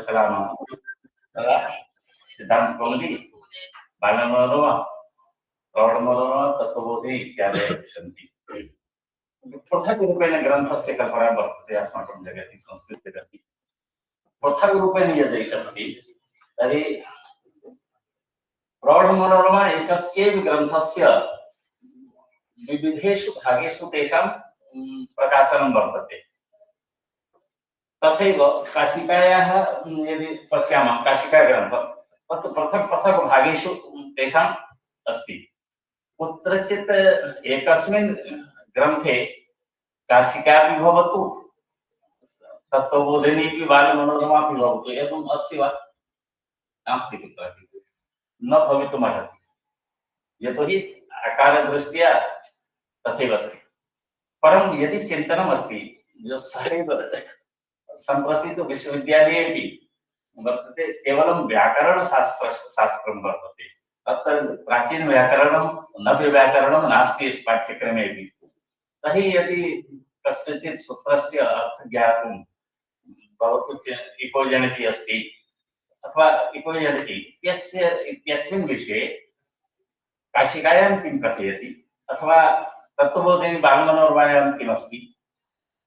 चलामः तदा सिद्धान्तकौमुदी बालमनोरमा प्रौढमनोरमा तत्त्वबोधि इत्यादयः सन्ति। पृथक् रूपेण ग्रन्थस्य कल्पना वर्तते अस्माकं जगति संस्कृतजगति। पृथक् रूपेण यदि अस्ति तर्हि प्रौढमनोरमा एकस्यैव ग्रन्थस्य विविधेषु भागेषु तेषां प्रकाशनं वर्तते। तथैव काशिकायाः यदि पश्यामः काशिकाग्रन्थः तत् पृथक् पृथक् भागेषु तेषाम् अस्ति। कुत्रचित् एकस्मिन् ग्रन्थे काशिकापि भवतु तत्त्वबोधिनीपि बालमनोरमापि भवतु एवम् अस्ति वा? नास्ति कुत्रापि न भवितुमर्हति। यतोहि आकारदृष्ट्या तथैव अस्ति। परं यदि चिन्तनम् अस्ति जो सहैव सम्प्रति तु विश्वविद्यालयेपि वर्तते केवलं व्याकरणशास्त्रं वर्तते। तत्र प्राचीनव्याकरणं नव्यव्याकरणं नास्ति पाठ्यक्रमेऽपि। तर्हि यदि कस्यचित् सूत्रस्य अर्थं ज्ञातुं भवतु इको जनति अस्ति अथवा इको जनति इत्यस्मिन् विषये काशिकायां किं कथयति अथवा तत्त्वबोधिनी बालमनोरमायां किमस्ति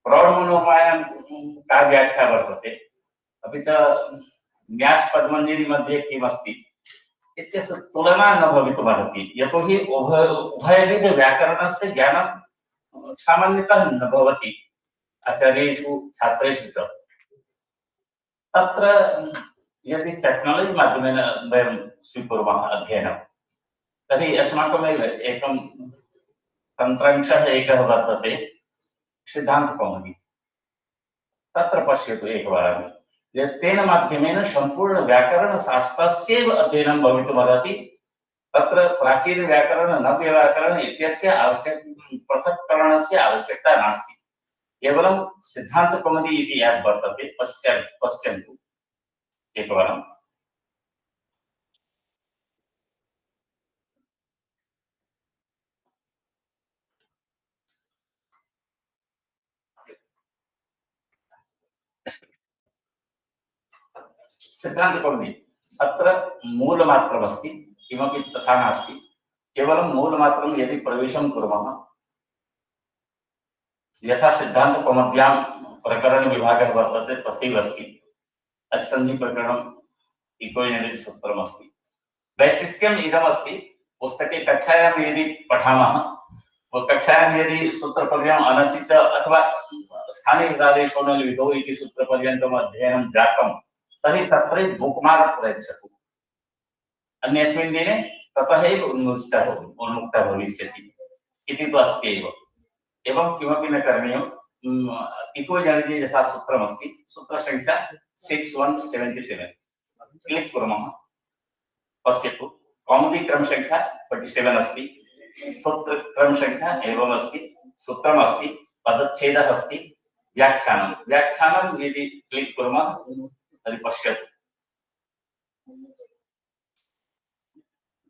प्रौढमनोरमायां का व्याख्या वर्तते अपि च न्यासपद्मञ्जरी मध्ये किमस्ति इत्यस्य तुलना न भवितुमर्हति। यतोहि उभयविध व्याकरणस्य ज्ञानं सामान्यतः न भवति आचार्येषु छात्रेषु च। तत्र यदि टेक्नालजी माध्यमेन वयं स्वीकुर्मः अध्ययनं तर्हि अस्माकमेव एकं तन्त्रांशः एकः वर्तते सिद्धान्तकौमुदी। तत्र पश्यतु एकवारं तेन माध्यमेन सम्पूर्ण व्याकरणशास्त्रस्यैव अध्ययनं भवितुमर्हति। तत्र प्राचीनव्याकरण नव्यव्याकरण इत्यस्य पृथक्करणस्य आवश्यकता नास्ति। केवलं सिद्धान्तकौमुदी इति यात् वर्तते पश्यन्तु एकवारं। सिद्धान्तकौमुदी अत्र मूलमात्रमस्ति, किमपि तथा नास्ति। केवलं मूलमात्रं यदि प्रवेशं कुर्मः यथा सिद्धान्तकौमुद्यां प्रकरणविभागः वर्तते तथैव अस्ति। अच्सन्धिप्रकरणम् इको जनति सूत्रमस्ति। वैशिष्ट्यम् इदमस्ति पुस्तके कक्षायां यदि पठामः कक्षायां यदि सूत्रपर्यन्तम् अनचि च अथवा स्थानिकादेशोऽनलविधौ इति सूत्रपर्यन्तम् अध्ययनं जातं तर्हि तत्रैव बुक्मार्क् प्रयच्छतु। अन्यस्मिन् दिने ततः एव उन्मुक्तः भविष्यति इति तु अस्ति एव। एवं किमपि न करणीयम्। इको जनति यथा सूत्रमस्ति सूत्रसङ्ख्या 6177 क्लिक् कुर्मः। पश्यतु कौमुदी क्रमसङ्ख्या 47 अस्ति। सूत्रक्रमसङ्ख्या एवम् अस्ति। सूत्रम् अस्ति, पदच्छेदः अस्ति, व्याख्यानं यदि क्लिक् कुर्मः तर्हि पश्यतु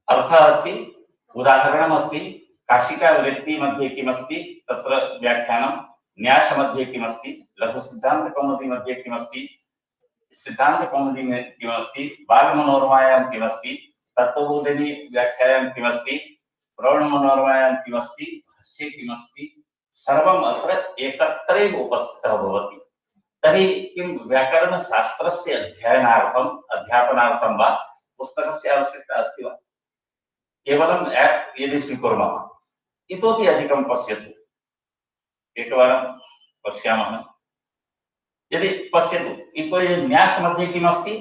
अर्थः अस्ति, उदाहरणमस्ति, काशिकावृत्ति मध्ये किमस्ति तत्र व्याख्यानं, न्यासमध्ये किमस्ति, लघुसिद्धान्तकौमुदी मध्ये किमस्ति, सिद्धान्तकौमुदी में किमस्ति, बालमनोरमायां किमस्ति, तत्त्वबोधिनी व्याख्यायां किमस्ति, प्रौढमनोरमायां किमस्ति, भाष्ये किमस्ति, सर्वम् अत्र एकत्रैव उपस्थितः भवति। तर्हि किं व्याकरणशास्त्रस्य अध्ययनार्थम् अध्यापनार्थं वा पुस्तकस्य आवश्यकता अस्ति वा? केवलम् ऐप् यदि स्वीकुर्मः इतोपि अधिकं पश्यतु। एकवारं पश्यामः। यदि पश्यतु इको न्यास मध्ये किमस्ति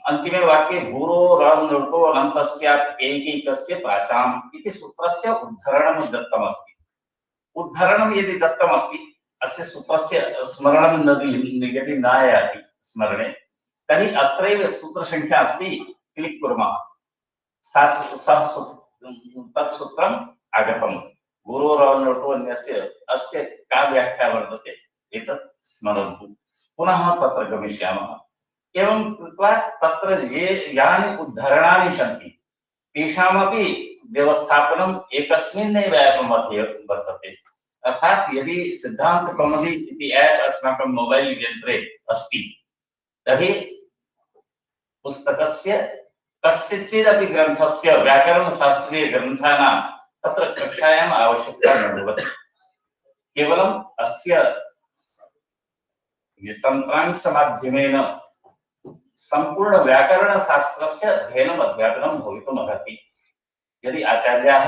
अन्तिमे वाक्ये भूरो रण्डो अनन्तस्याप्यैकैकस्य प्राचाम् इति सूत्रस्य उद्धरणं दत्तमस्ति। उद्धरणं यदि दत्तमस्ति अस्य सूत्रस्य स्मरणं यदि न आयाति स्मरणे तर्हि अत्रैव सूत्रसङ्ख्या अस्ति, क्लिक् कुर्मः। तत् सूत्रम् आगतं। गुरोरनोर्तोऽन्यस्य अस्य का व्याख्या वर्तते एतत् स्मरन्तु। पुनः तत्र गमिष्यामः। एवं कृत्वा तत्र यानि उद्धरणानि सन्ति तेषामपि व्यवस्थापनम् एकस्मिन्नेव ऐप् मध्ये वर्तते। अर्थात् यदि सिद्धान्तकौमुदी इति ऐप् अस्माकं मोबाइल यन्त्रे अस्ति तर्हि पुस्तकस्य कस्यचिदपि ग्रन्थस्य व्याकरणशास्त्रीयग्रन्थानां तत्र कक्षायाम् आवश्यकता न भवति। केवलम् अस्य तन्त्रांशमाध्यमेन संपूर्ण व्याकरणशास्त्रस्य अध्ययनम् अध्यापनं भवितुमर्हति। यदि आचार्याः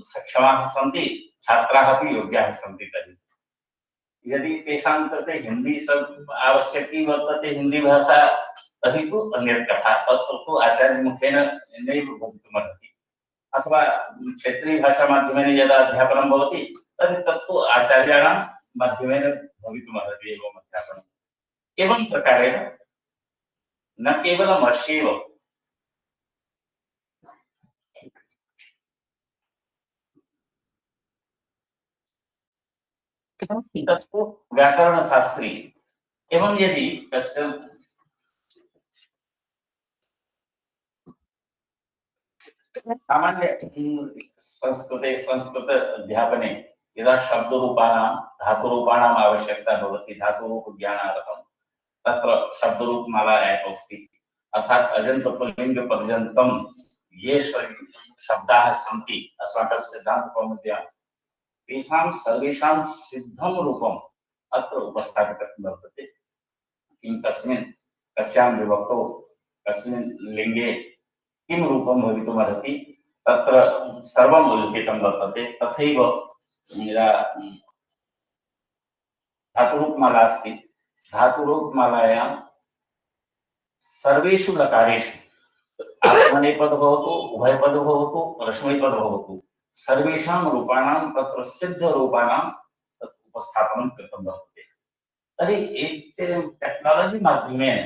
सक्षमाः सन्ति, छात्राः अपि योग्याः सन्ति तर्हि। यदि तेषां कृते हिंदी सब आवश्यकी वर्तते, हिंदी भाषा, तर्हि तु अन्यत् कथा, तत्र तु आचार्यमुखेन नैव भवितुमर्हति। अथवा क्षेत्रीयभाषामाध्यमेन यदा अध्यापनं भवति तर्हि तत्तु आचार्याणां माध्यमेन भवितुमर्हति एवम् अध्यापनम्। एवं प्रकारेण न केवलम् अस्यैव तत्तु व्याकरणशास्त्री। एवं यदि कस्य सामान्य संस्कृते संस्कृत अध्यापने यदा शब्दरूपाणां धातुरूपाणाम् आवश्यकता भवति, धातुरूपज्ञानार्थं तत्र शब्दरूपमाला ऐप् अस्ति। अर्थात् अजन्तपुल्लिङ्गपर्यन्तं ये शब्दाः सन्ति अस्माकं सिद्धान्तकौमुद्यां, तेषां सर्वेषां सिद्धं रूपम् अत्र उपस्थापितं वर्तते। किं कस्मिन् कस्यां विभक्तौ कस्मिन् लिङ्गे किं रूपं भवितुमर्हति तत्र सर्वम् उल्लिखितं वर्तते। तथैव यदा धातुरूपमाला अस्ति, धातुरूपमालायां सर्वेषु लकारेषु आत्मनेपद भवतु, उभयपद भवतु, रश्मैपद भवतु, सर्वेषां रूपाणां तत्र सिद्धरूपाणां तत् उपस्थापनं कृतं वर्तते। तर्हि एक टेक्नोलॉजी माध्यमेन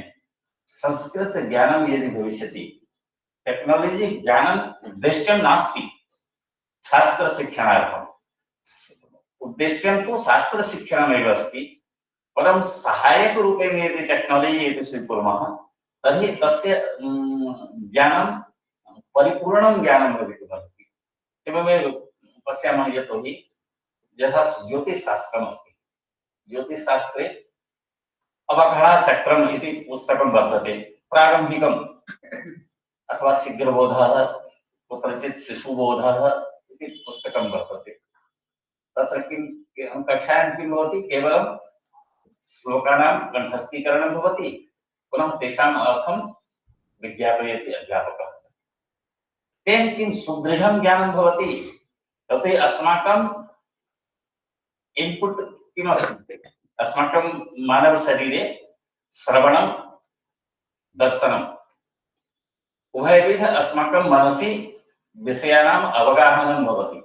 संस्कृत ज्ञानं यदि भविष्यति, टेक्नोलॉजी ज्ञानम् उद्देश्यं नास्ति शास्त्रशिक्षणार्थम्, उद्देश्यं तु शास्त्रशिक्षणमेव अस्ति, परं सहायकरूपेण यदि टेक्नोलॉजी यदि स्वीकुर्मः तर्हि तस्य ज्ञानं परिपूर्णं ज्ञानं भवितुमर्हति। एवमेव पश्यामः यतोहि यथा ज्योतिषशास्त्रमस्ति, ज्योतिषशास्त्रे अवघाचक्रम् इति पुस्तकं वर्तते, प्रारम्भिकम् अथवा शीघ्रबोधः, कुत्रचित् शिशुबोधः इति पुस्तकं वर्तते। तत्र किं कक्षायां किं भवति, केवलं श्लोकानां कण्ठस्थीकरणं भवति, पुनः तेषाम् अर्थं विज्ञापयति अध्यापकः। तेन किं सुदृढं ज्ञानं भवति, यतोहि अस्माकं इन्पुट् किमस्ति, अस्माकं मानवशरीरे श्रवणं दर्शनम् उभयविध अस्माकं मनसि विषयाणाम् अवगाहनं भवति।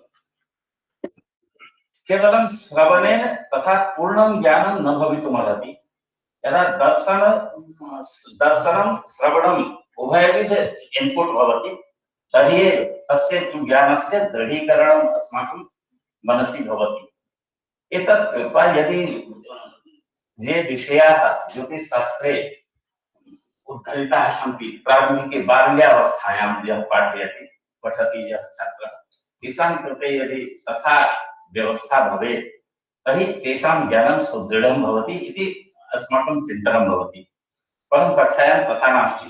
केवलं श्रवणेन तथा पूर्णं ज्ञानं न भवितुमर्हति। यदा दर्शनं श्रवणम् उभयविध इन्पुट् भवति तर्हि तस्य ज्ञानस्य दृढीकरणम् अस्माकं मनसि भवति। एतत् कृत्वा यदि ये विषयाः ज्योतिषशास्त्रे उद्धरिताः सन्ति, प्रारम्भिके बाल्यावस्थायां यः पाठयति पठति यः छात्रः, तेषां कृते यदि तथा व्यवस्था भवेत् तर्हि तेषां ज्ञानं सुदृढं भवति इति अस्माकं चिन्तनं भवति। परं कक्षायां तथा नास्ति,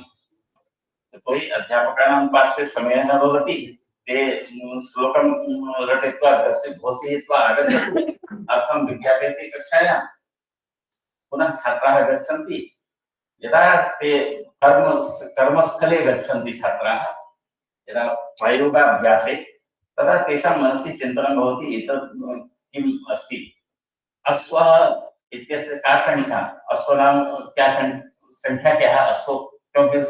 यतोहि अध्यापकानां पार्श्वे समयः न भवति। ते श्लोकं रटयित्वा घोषयित्वा आगच्छन्ति, अर्थं विज्ञापयति कक्षायां, पुनः छात्राः गच्छन्ति। यदा ते कर्मस्थले गच्छन्ति छात्राः, यदा प्रयोगाभ्यासे, तदा तेषां मनसि चिन्तनं भवति एतत् किम् अस्ति, अश्वः इत्यस्य का संख्या, अश्व नाम क्या संख्या क्या है अश्व, क्योंकि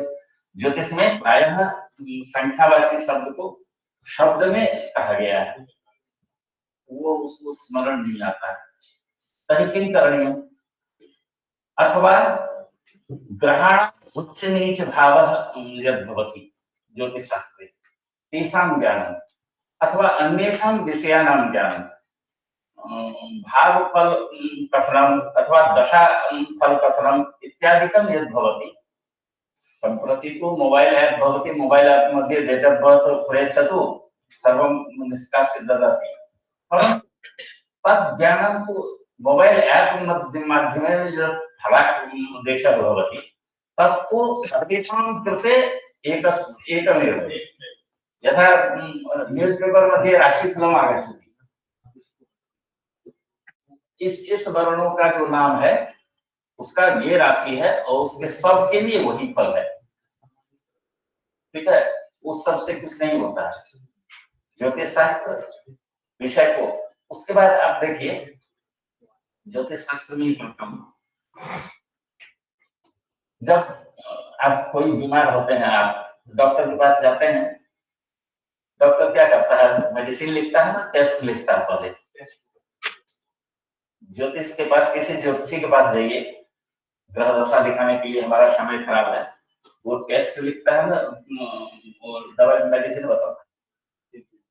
ज्योतिष में प्रायः संख्यावाची शब्द को शब्द में कहा गया है, वो उसको स्मरण नहीं आता है। तर्हि किं करणीयम्, अथवा ग्रहाण उच्च नीच भावः यद् भवति ज्योतिषशास्त्रे तेषां ज्ञानम् अथवा अन्येषां विषयाणां ज्ञानं, भावफल कथनम् अथवा दशा फल कथनम् इत्यादिकं यद् भवति। सम्प्रति तु मोबाइल ऐप भवति, मोबाइल ऐप मध्ये डेट ऑफ बर्थ पृच्छतु सर्वं निष्कास्य ददाति, परं तद् ज्ञानं तु मोबाइल ऐप माध्यमेन यत् फलादेशः भवति तत्तु सर्वेषां कृते एकमेव यथा न्यूज पेपर मध्ये राशिफलम् आगच्छति, इस वर्णों का जो नाम है उसका ये राशि है और उसके सब के लिए वही फल है, ठीक है। उस सब से कुछ नहीं होता है ज्योतिष शास्त्र विषय को। उसके बाद आप देखिए ज्योतिष शास्त्र में पढ़ता हूँ, जब आप कोई बीमार होते हैं, आप डॉक्टर के पास जाते हैं, डॉक्टर क्या करता है, मेडिसिन लिखता है ना, टेस्ट लिखता है पहले। ज्योतिष के पास, किसी ज्योतिषी के पास जाइए, ग्रह दशा दिखाने के लिए हमारा समय खराब है, वो टेस्ट लिखता है ना और दवाई मेडिसिन बताता है,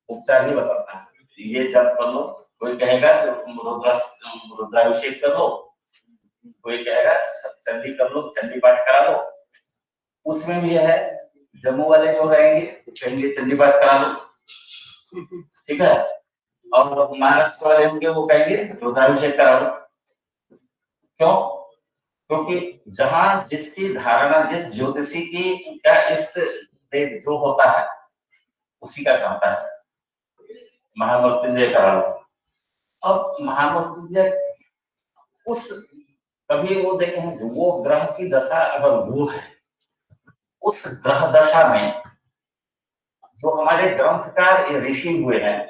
उपचार ही बताता है, ये जप कर लो, कोई कहेगा रुद्राभिषेक कर लो, कोई कहेगा चंडी कर लो, चंडी पाठ करा लो। उसमें भी है, जम्मू वाले जो रहेंगे कहेंगे चंडी पाठ करा लो, ठीक है, और महाराष्ट्र वाले होंगे वो कहेंगे रुद्राभिषेक करा लो। क्यों? क्योंकि जहां जिसकी धारणा, जिस ज्योतिषी की का इष्ट देव जो होता है उसी का कहता है महामृत्युंजय करा लो। अब महामृत्युंजय उस, कभी वो देखे हैं वो ग्रह की दशा अगर वो है, उस ग्रह दशा में जो हमारे ग्रंथकार ऋषि हुए हैं,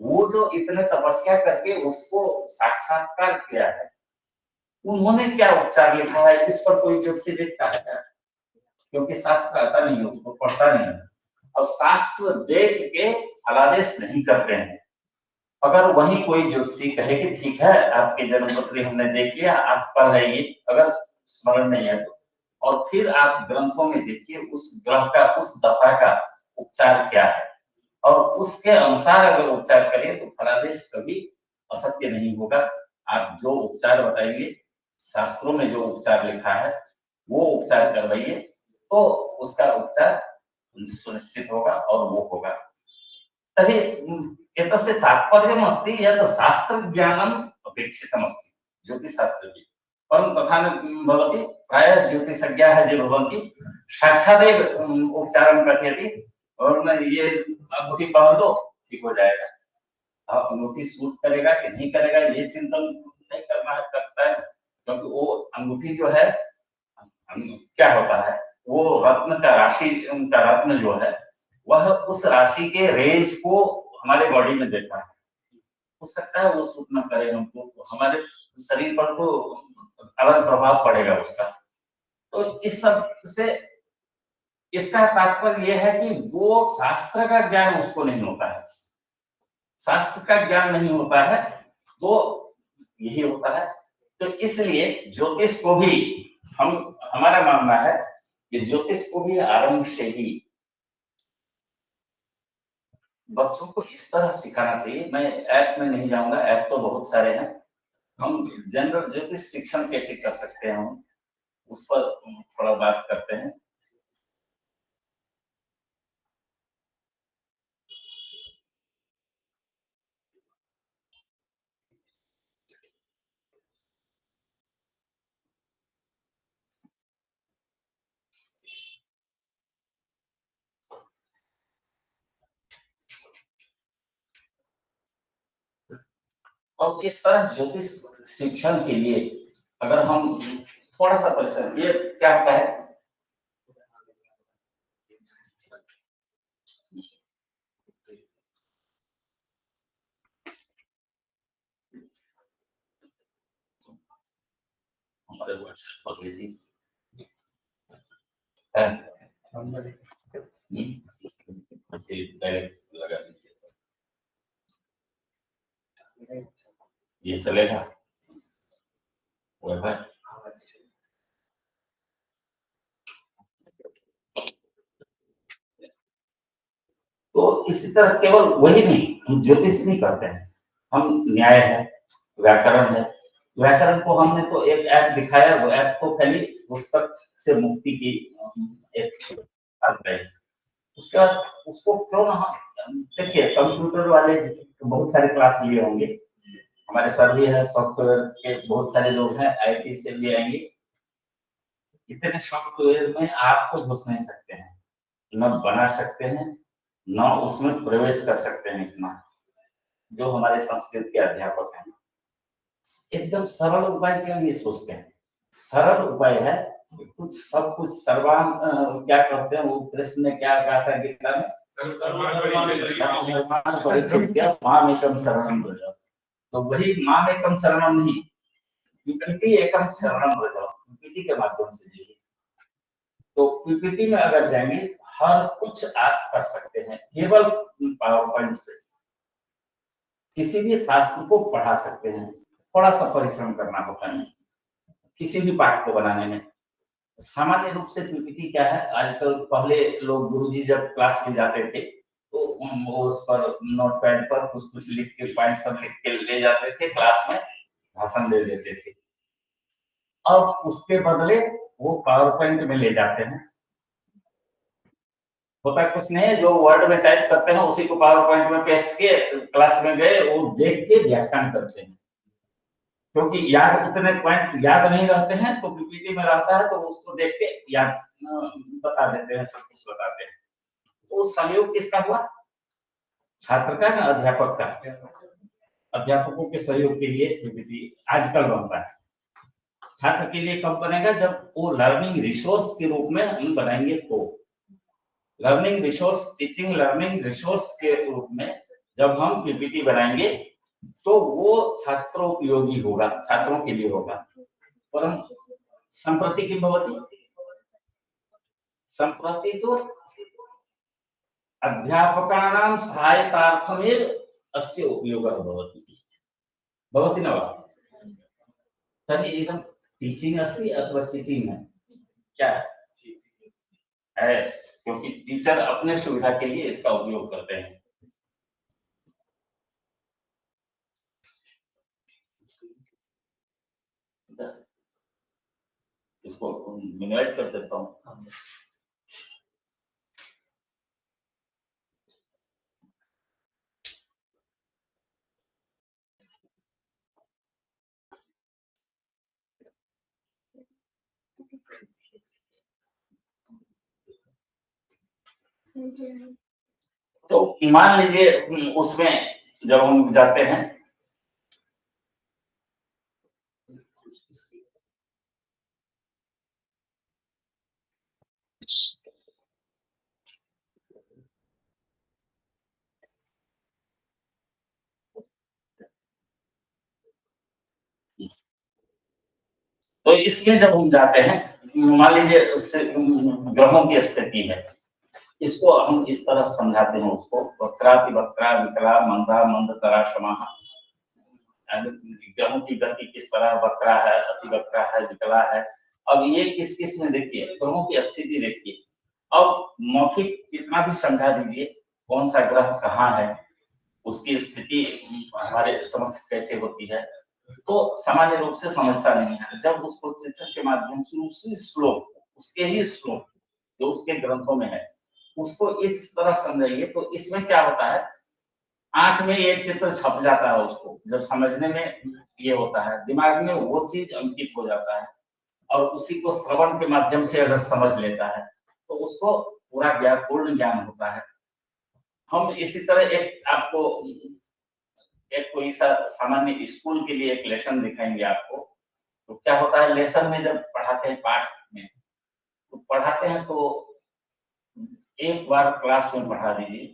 वो जो इतने तपस्या करके उसको साक्षात्कार किया है, उन्होंने क्या उपचार लिखा है, इस पर कोई ज्योतिषी देखता है क्या? क्योंकि शास्त्र आता नहीं है, उसको पढ़ता नहीं है, और शास्त्र देख के फलादेश नहीं करते हैं। अगर वही कोई ज्योतिषी कहे कि ठीक है आपकी जन्मपत्री हमने देख लिया, आप पढ़ रही, अगर स्मरण नहीं है तो, और फिर आप ग्रंथों में देखिए उस ग्रह का, उस दशा का उपचार क्या है, और उसके अनुसार अगर उपचार करें तो फलादेश कभी असत्य नहीं होगा। आप जो उपचार बताएंगे, शास्त्रों में जो उपचार लिखा है वो उपचार करवाइए, तो उसका उपचार सुनिश्चित होगा और वो होगा। तर्हि एतस्य तात्पर्यम् अस्ति यत् शास्त्रज्ञानम् अपेक्षितमस्ति ज्योतिषशास्त्रे, परं तथा न भवति। प्रायः ज्योतिषज्ञाः ये भवन्ति साक्षादेव उपचारं कथयति, और मैं ये अंगूठी पहन लो ठीक हो जाएगा। अब अंगूठी सूट करेगा कि नहीं करेगा ये चिंतन नहीं करता है, क्योंकि वो अंगूठी जो है क्या होता है, वो रत्न का राशि का रत्न जो है वह उस राशि के रेज को हमारे बॉडी में देता है। हो सकता है वो सूट न करे हमको, हमारे शरीर पर तो अलग प्रभाव पड़ेगा उसका। तो इस सब से इसका तात्पर्य यह है कि वो शास्त्र का ज्ञान उसको नहीं होता है, शास्त्र का ज्ञान नहीं होता है, तो यही होता है। तो इसलिए ज्योतिष को भी हमारा मानना है कि ज्योतिष को भी आरंभ से ही बच्चों को इस तरह सिखाना चाहिए। मैं ऐप में नहीं जाऊंगा, ऐप तो बहुत सारे हैं, हम जनरल ज्योतिष शिक्षण कैसे कर सकते हैं हम उस पर थोड़ा बात करते हैं। और इस तरह ज्योतिष शिक्षण के लिए अगर हम थोड़ा सा परिश्रम, ये क्या होता है, हमारे व्हाट्सएप पर भेजिए डायरेक्ट लगा दीजिए, ये चलेगा वह। तो इसी तरह केवल वही नहीं, हम ज्योतिष नहीं करते हैं, हम न्याय है, व्याकरण है। व्याकरण को हमने तो एक ऐप दिखाया, वो ऐप तो खाली पुस्तक से मुक्ति की एक बात है। उसके बाद उसको क्यों ना, देखिए कंप्यूटर वाले बहुत सारे क्लास लिए होंगे, हमारे सर भी है, सॉफ्टवेयर के बहुत सारे लोग हैं, आईटी से भी आएंगे। इतने सॉफ्टवेयर में आप तो घुस नहीं सकते हैं, न बना सकते हैं, न उसमें प्रवेश कर सकते हैं। इतना जो हमारे संस्कृत के अध्यापक हैं एकदम सरल उपाय के लिए सोचते हैं। सरल उपाय है कुछ सब कुछ सर्वान क्या करते हैं, वो कृष्ण ने क्या कहा था गीता में, मामेकम शरणम व्रज। तो वही मामेकम शरणम नहीं, पीपीटी एकम शरणम व्रज, पीपीटी के माध्यम से जाइए। तो पीपीटी में अगर जाएंगे हर कुछ आप कर सकते हैं केवल पावर पॉइंट से। किसी भी शास्त्र को पढ़ा सकते हैं, थोड़ा सा परिश्रम करना होता है किसी भी पाठ को बनाने में। सामान्य रूप से पीपीटी क्या है, आजकल पहले लोग गुरुजी जब क्लास में जाते थे तो वो उस पर नोटपैड पर कुछ कुछ लिख के पॉइंट सब लिख के ले जाते थे, क्लास में भाषण दे देते थे। अब उसके बदले वो पावर पॉइंट में ले जाते हैं। होता कुछ नहीं है, जो वर्ड में टाइप करते हैं उसी को पावर पॉइंट में पेस्ट किए, क्लास में गए वो देख के व्याख्यान करते हैं। क्योंकि याद उतने पॉइंट याद नहीं रहते हैं तो पीपीटी में रहता है तो उसको देख के याद बता देते हैं, सब कुछ बताते हैं। तो सहयोग किसका हुआ, छात्र का ना अध्यापक का। अध्यापकों के सहयोग के लिए पीपीटी आजकल बनता है। छात्र के लिए कब बनेगा, जब वो लर्निंग रिसोर्स के रूप में हम बनाएंगे तो। Learning resource, teaching learning resource के रूप में जब हम पीपीटी बनाएंगे तो वो छात्रोपयोगी होगा, छात्रों के लिए होगा। परम संप्रति किं भवति, संप्रति तो अध्यापकानां सहायतार्थमेव अस्य उपयोगः भवति, भवति न वा? तर्हि इदं टीचिंग अस्ति अथवा चीटिंग है, क्या है? क्योंकि टीचर अपने सुविधा के लिए इसका उपयोग करते हैं। इसको मिनिमाइज कर देता हूँ। तो मान लीजिए उसमें जब हम जाते हैं तो इसमें जब हम जाते हैं, मान लीजिए उससे ग्रहों की स्थिति में इसको हम इस तरह समझाते हैं उसको, वक्राति वक्रा विकला मंदा मंदतरा समाह। ग्रहों की गति किस तरह वक्रा है, अति वक्रा है, विकला है। अब ये किस किस में देखिए, ग्रहों की स्थिति देखिए। अब मौखिक कितना भी समझा दीजिए कौन सा ग्रह कहाँ है, उसकी स्थिति हमारे समक्ष कैसे होती है, तो सामान्य रूप से समझता नहीं है। जब उसको चित्र के माध्यम से उसी श्लोक, उसके ही श्लोक जो उसके ग्रंथों में है उसको इस तरह समझाइए तो इसमें क्या होता है, आंख में ये चित्र छप जाता है, उसको जब समझने में ये होता है, दिमाग में वो चीज अंकित हो जाता है। और उसी को श्रवण के माध्यम से अगर समझ लेता है तो उसको पूरा ज्ञान, पूर्ण ज्ञान होता है। हम इसी तरह एक आपको एक कोई सा सामान्य स्कूल के लिए एक लेसन दिखाएंगे आपको। तो क्या होता है, लेसन में जब पढ़ाते हैं पाठ में, तो पढ़ाते हैं तो एक बार क्लास में पढ़ा दीजिए,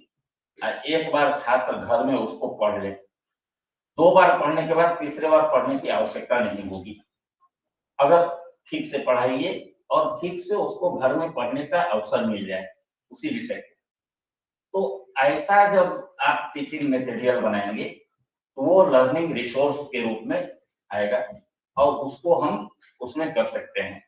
एक बार छात्र घर में उसको पढ़ ले। दो बार पढ़ने के बाद तीसरे बार पढ़ने की आवश्यकता नहीं होगी अगर ठीक से पढ़ाइए और ठीक से उसको घर में पढ़ने का अवसर मिल जाए उसी विषय। तो ऐसा जब आप टीचिंग मटेरियल बनाएंगे तो वो लर्निंग रिसोर्स के रूप में आएगा और उसको हम उसमें कर सकते हैं।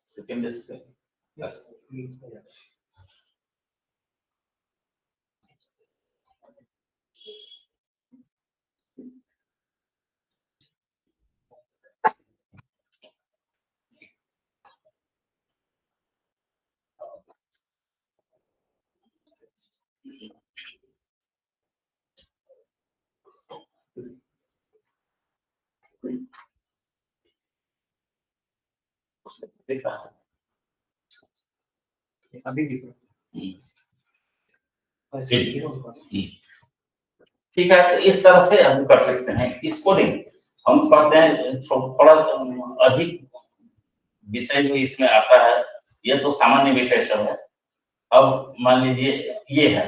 सेकेंड दिख रहा है अभी भी ठीक है। तो इस तरह से हम कर सकते हैं इसको। नहीं हम करते हैं थोड़ा अधिक विषय जो इसमें आता है, ये तो सामान्य विषय सब है। अब मान लीजिए ये है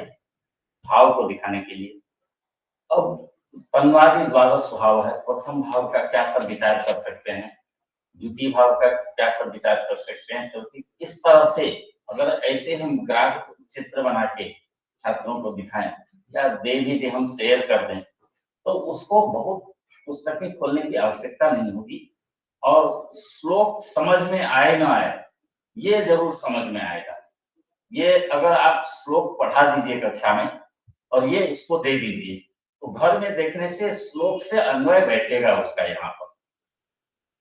भाव को दिखाने के लिए। अब तन्वादी द्वारा स्वभाव है, प्रथम भाव का क्या सब विचार कर सकते हैं, द्वितीय भाव का क्या सब विचार कर सकते हैं। क्योंकि इस तरह से अगर ऐसे हम ग्राफ चित्र बना के छात्रों को दिखाएं या दे भी दे, हम शेयर कर दें, तो उसको बहुत पुस्तकें खोलने की आवश्यकता नहीं होगी। और श्लोक समझ में आए ना आए, ये जरूर समझ में आएगा। ये अगर आप श्लोक पढ़ा दीजिए कक्षा में और ये उसको दे दीजिए, तो घर में देखने से श्लोक से अन्वय बैठेगा उसका यहाँ पर।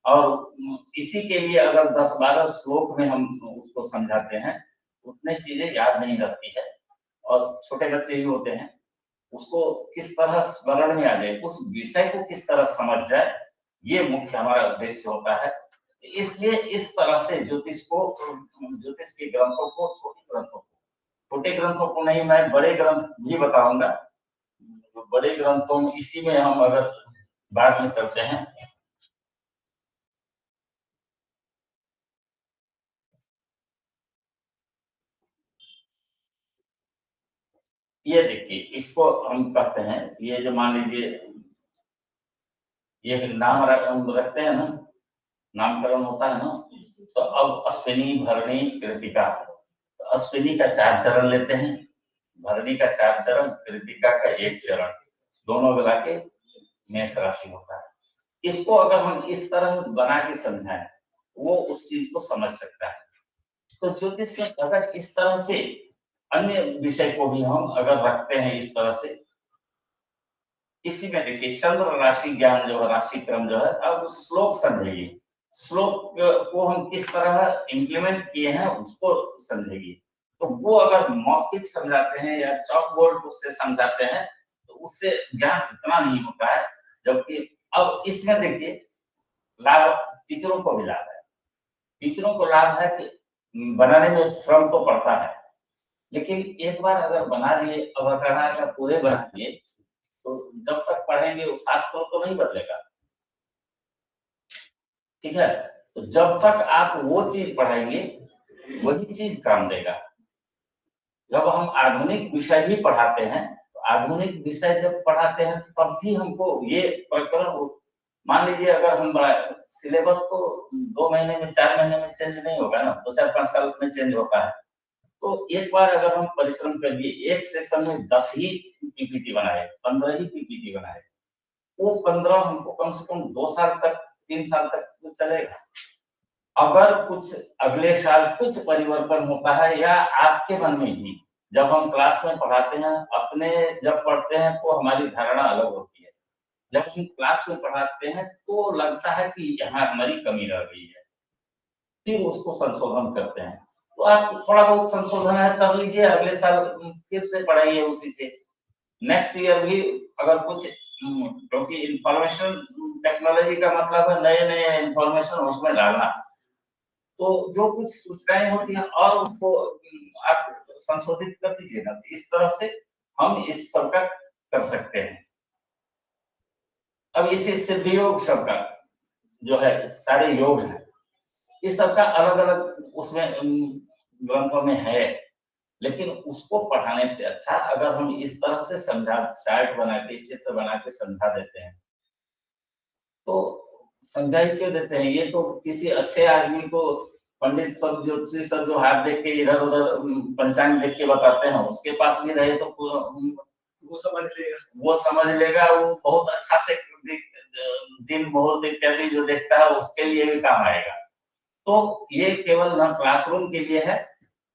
और इसी के लिए अगर 10-12 श्लोक में हम उसको समझाते हैं, उतने चीजें याद नहीं रहती है। और छोटे बच्चे ही होते हैं, उसको किस तरह स्मरण में आ जाए, उस विषय को किस तरह समझ जाए, ये मुख्य हमारा उद्देश्य होता है। इसलिए इस तरह से ज्योतिष के ग्रंथों को, छोटे ग्रंथों को नहीं, मैं बड़े ग्रंथ भी बताऊंगा। बड़े ग्रंथों में इसी में हम अगर बाद में चलते हैं, ये देखिए इसको हम कहते हैं, ये जो मान लीजिए ये नाम रखते हैं ना, नामकरण होता है ना। तो अब अश्विनी, भरणी, कृतिका, तो अश्विनी का 4 चरण लेते हैं, भरणी का 4 चरण, कृतिका का 1 चरण, दोनों मिला के मेष राशि होता है। इसको अगर हम इस तरह बना के समझाएं, वो उस चीज को समझ सकता है। तो ज्योतिष में अगर इस तरह से अन्य विषय को भी हम अगर रखते हैं इस तरह से, इसी में देखिए चंद्र राशि ज्ञान जो है, राशि क्रम जो है, अब श्लोक समझेगी। श्लोक को हम किस तरह इम्प्लीमेंट किए हैं उसको समझेगी। तो वो अगर मौखिक समझाते हैं या चॉक बोर्ड उससे समझाते हैं, तो उससे ज्ञान इतना नहीं होता है। जबकि अब इसमें देखिए लाभ टीचरों को भी लाभ है। टीचरों को लाभ है कि बनाने में श्रम तो पड़ता है, लेकिन एक बार अगर बना लिए, अवकरणा का पूरे बना लिए, तो जब तक पढ़ेंगे वो शास्त्र तो नहीं बदलेगा। ठीक है, तो जब तक आप वो चीज पढ़ाएंगे वही चीज काम देगा। जब हम आधुनिक विषय भी पढ़ाते हैं, तो आधुनिक विषय जब पढ़ाते हैं तब भी हमको ये प्रकरण, मान लीजिए अगर हम सिलेबस तो 2 महीने में, 4 महीने में चेंज नहीं होगा ना, 2-4-5 साल में चेंज होता है। तो एक बार अगर हम परिश्रम करिए, एक सेशन में 10 ही पीपीटी बनाए, 15 ही पीपीटी बनाए, वो 15 हमको कम से कम 2 साल तक, 3 साल तक तो चलेगा। अगर कुछ अगले साल कुछ परिवर्तन होता है या आपके मन में भी, जब हम क्लास में पढ़ाते हैं, अपने जब पढ़ते हैं तो हमारी धारणा अलग होती है। जब हम क्लास में पढ़ाते हैं तो लगता है कि यहाँ हमारी कमी रह गई है, फिर उसको संशोधन करते हैं। तो आप थोड़ा बहुत संशोधन है कर लीजिए, अगले साल फिर से पढ़ाइए उसी से। नेक्स्ट ईयर भी अगर कुछ, क्योंकि इंफॉर्मेशन टेक्नोलॉजी का मतलब है नए नए इंफॉर्मेशन उसमें डालना, तो जो कुछ सूचनाएं होती हैं और उसको आप संशोधित कर दीजिए ना। इस तरह से हम इस सब का कर सकते हैं। अब इसी सिद्ध योग सब का जो है, सारे योग हैं, इस सब का अलग अलग उसमें ग्रंथों में है। लेकिन उसको पढ़ाने से अच्छा अगर हम इस तरह से समझा, चार्ट बना के, चित्र बना के समझा देते हैं, तो समझाई क्यों देते हैं? ये तो किसी अच्छे आदमी को, पंडित सब, ज्योतिषी सब जो हाथ देख के इधर उधर पंचांग देख के बताते हैं, उसके पास भी रहे तो वो समझ लेगा, वो बहुत अच्छा से दिन मुहूर्त इत्यादि जो देखता है उसके लिए भी काम आएगा। तो ये केवल ना क्लासरूम के लिए है,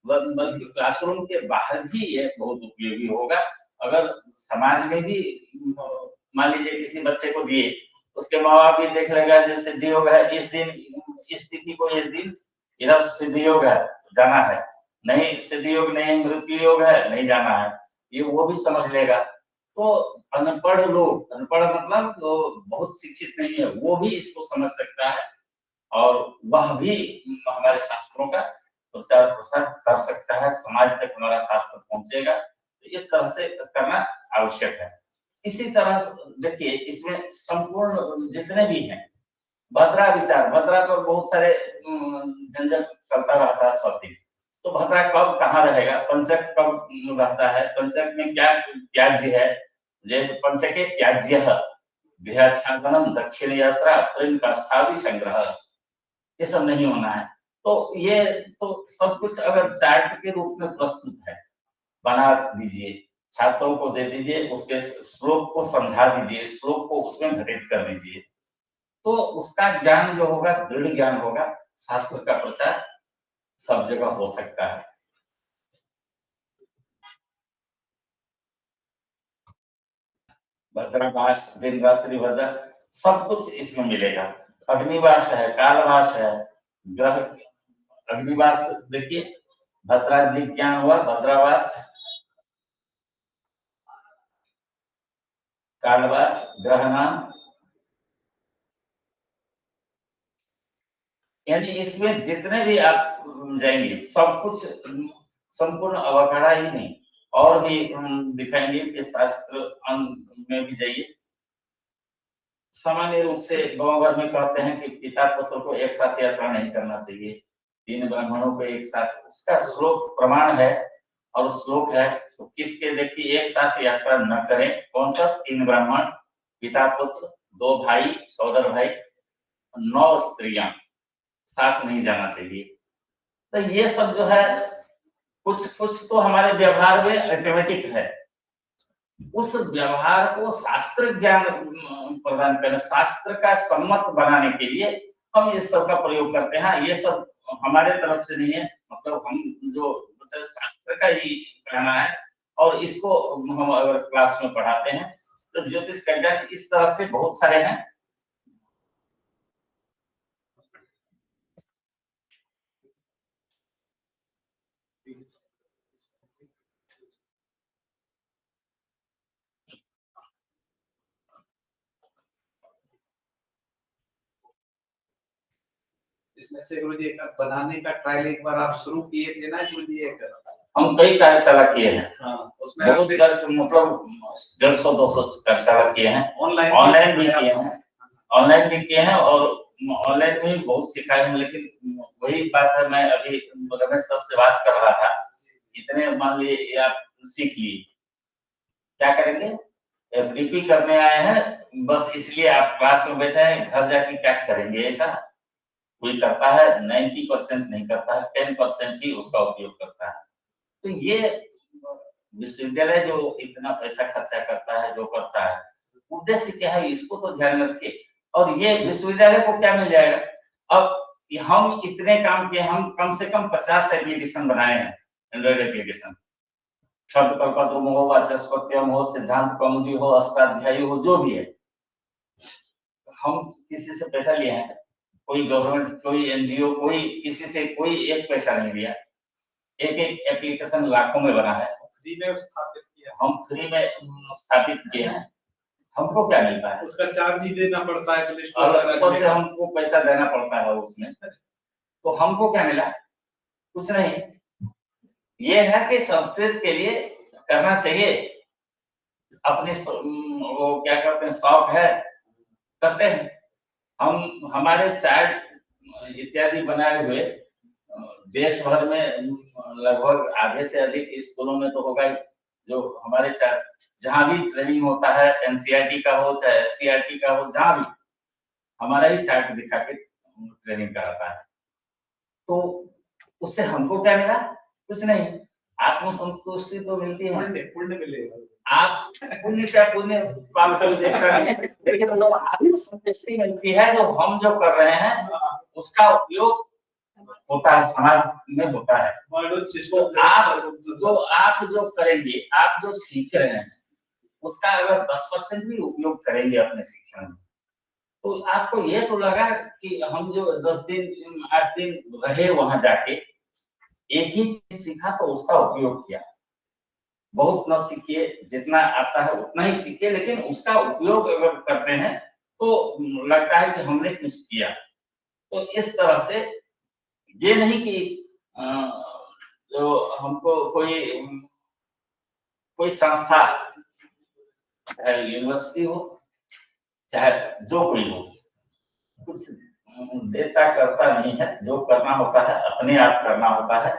बल्कि क्लासरूम के बाहर भी ये बहुत उपयोगी होगा। अगर समाज में भी मान लीजिए किसी बच्चे को दिए, उसके माँ बाप भी देख लेगा, जैसे सिद्ध योग है इस दिन, इस तिथि को इस दिन इधर सिद्ध योग है, जाना है, नहीं सिद्ध योग नहीं, मृत्यु योग है, नहीं जाना है, ये वो भी समझ लेगा। तो अनपढ़ लोग, अनपढ़ मतलब तो बहुत शिक्षित नहीं है, वो भी इसको समझ सकता है। और वह भी हमारे शास्त्रों का प्रचार प्रसार कर सकता है, समाज तक हमारा शास्त्र पहुंचेगा। तो इस तरह से करना आवश्यक है। इसी तरह देखिए, इसमें संपूर्ण जितने भी हैं भद्रा विचार, भद्रा पर बहुत सारे झंझट चलता रहता है सब दिन। तो भद्रा कब कहाँ रहेगा, पंचक कब रहता है, पंचक में क्या त्याज्य है, जैसे पंचके त्याज्य गृहच्छादनम दक्षिण यात्रा प्रेम का स्थावी संग्रह, ये सब नहीं होना है। तो ये तो सब कुछ अगर चार्ट के रूप में प्रस्तुत है, बना दीजिए, छात्रों को दे दीजिए, उसके श्लोक को समझा दीजिए, श्लोक को उसमें घटित कर दीजिए, तो उसका ज्ञान जो होगा दृढ़ ज्ञान होगा, शास्त्र का प्रचार सब जगह हो सकता है। भद्रावास, दिन रात्रि भद्रा, सब कुछ इसमें मिलेगा। अग्निवास है, कालवास है, ग्रह अग्निवास देखिए, भद्रा ज्ञान हुआ, भद्रावास, कालवास, ग्रह नाम, यानी इसमें जितने भी आप जाएंगे सब कुछ संपूर्ण अवकड़ा ही नहीं, और भी दिखाएंगे कि शास्त्र में भी जाइए। सामान्य रूप से गांव घर में कहते हैं कि पिता पुत्र को एक साथ यात्रा नहीं करना चाहिए, 3 ब्राह्मणों को एक साथ, उसका श्लोक प्रमाण है, और श्लोक है तो किसके देखिए एक साथ यात्रा न करें, कौन सा, 3 ब्राह्मण, पिता पुत्र, 2 भाई, सौदर भाई, 9 स्त्रियां, साथ नहीं जाना चाहिए। तो ये सब जो है कुछ कुछ तो हमारे व्यवहार में ऑटोमेटिक है, उस व्यवहार को शास्त्र ज्ञान प्रदान करने, शास्त्र का सम्मत बनाने के लिए हम इस सब का प्रयोग करते हैं। ये सब हमारे तरफ से नहीं है, मतलब हम जो मतलब शास्त्र का ही कहना है, और इसको हम अगर क्लास में पढ़ाते हैं तो ज्योतिष का ज्ञान इस तरह से बहुत सारे हैं। इसमें से गुरुजी एक बनाने का ट्रायल एक बार आप शुरू किए थे ना गुरुजी, एक हम कई कार्यशाला किए हैं। हाँ, उसमें बहुत मतलब 150-200 कार्यशाला किए हैं, ऑनलाइन भी किए हैं, ऑनलाइन भी किए हैं, और ऑनलाइन में बहुत सिखाए हैं। लेकिन वही बात है, मैं अभी रमेश सर से बात कर रहा था, इतने मान लीजिए आप सीख लिए, क्या करेंगे, एफडीपी करने आए हैं बस, इसलिए आप क्लास में बैठे हैं, घर जाके क्या करेंगे, ऐसा कोई करता है? 90% नहीं करता है, 10% ही उसका उपयोग करता है। तो ये विश्वविद्यालय जो इतना पैसा खर्चा करता है, जो करता है, उद्देश्य क्या है, इसको तो ध्यान रखिए। और ये विश्वविद्यालय को क्या मिल जाएगा, अब हम इतने काम किए, हम कम से कम 50 एप्लीकेशन बनाए हैं, एंड्रॉइड एप्लीकेशन, शब्द कल्पद्रुम हो, वाचस्पत्यम हो, सिद्धांत कौमुदी हो, अष्टाध्यायी हो, जो भी है, हम किसी से पैसा लिए हैं? कोई गवर्नमेंट, कोई एनजीओ, कोई किसी से कोई एक पैसा नहीं लिया। एक एक एप्लीकेशन लाखों में बना है, फ्री में स्थापित किया, हम फ्री में स्थापित किए हैं। हमको क्या मिलता है? उसका चार्ज ही देना पड़ता है, और ऊपर से हमको पैसा देना पड़ता है उसमें, तो हमको क्या मिला? कुछ नहीं। ये है कि संस्कृत के लिए करना चाहिए, अपने वो क्या करते हैं, शौक है, करते हैं। हम हमारे चार्ट इत्यादि बनाए हुए देश भर में लगभग आधे से अधिक स्कूलों में तो होगा ही, जो हमारे चार्ट, जहां भी ट्रेनिंग होता है, एनसीईआरटी का हो चाहे एससीईआरटी का हो, जहां भी हमारा ही चार्ट दिखा के ट्रेनिंग कराता है। तो उससे हमको क्या मिला? कुछ नहीं, आत्मसंतुष्टि तो मिलती है, पुण्य मिलेगा। आप पुण्य क्या, पुण्य पाप कोई देखता नहीं है, लेकिन लोग आत्मसंतुष्टि मिलती है, जो हम जो कर रहे हैं उसका उपयोग होता है, समाज में होता है। तो आप जो करेंगे, आप जो सीख रहे हैं, उसका अगर 10% भी उपयोग करेंगे अपने शिक्षण में, तो आपको ये तो लगा कि हम जो 10 दिन 8 दिन रहे वहां जाके, एक ही चीज सीखा तो उसका उपयोग किया। बहुत न सीखिए, जितना आता है उतना ही सीखिए, लेकिन उसका उपयोग अगर करते हैं तो लगता है कि हमने कुछ किया। तो इस तरह से ये नहीं कि जो हमको कोई संस्था, चाहे यूनिवर्सिटी हो, चाहे जो कोई हो, कुछ देता करता नहीं है। जो करना होता है अपने आप करना होता है।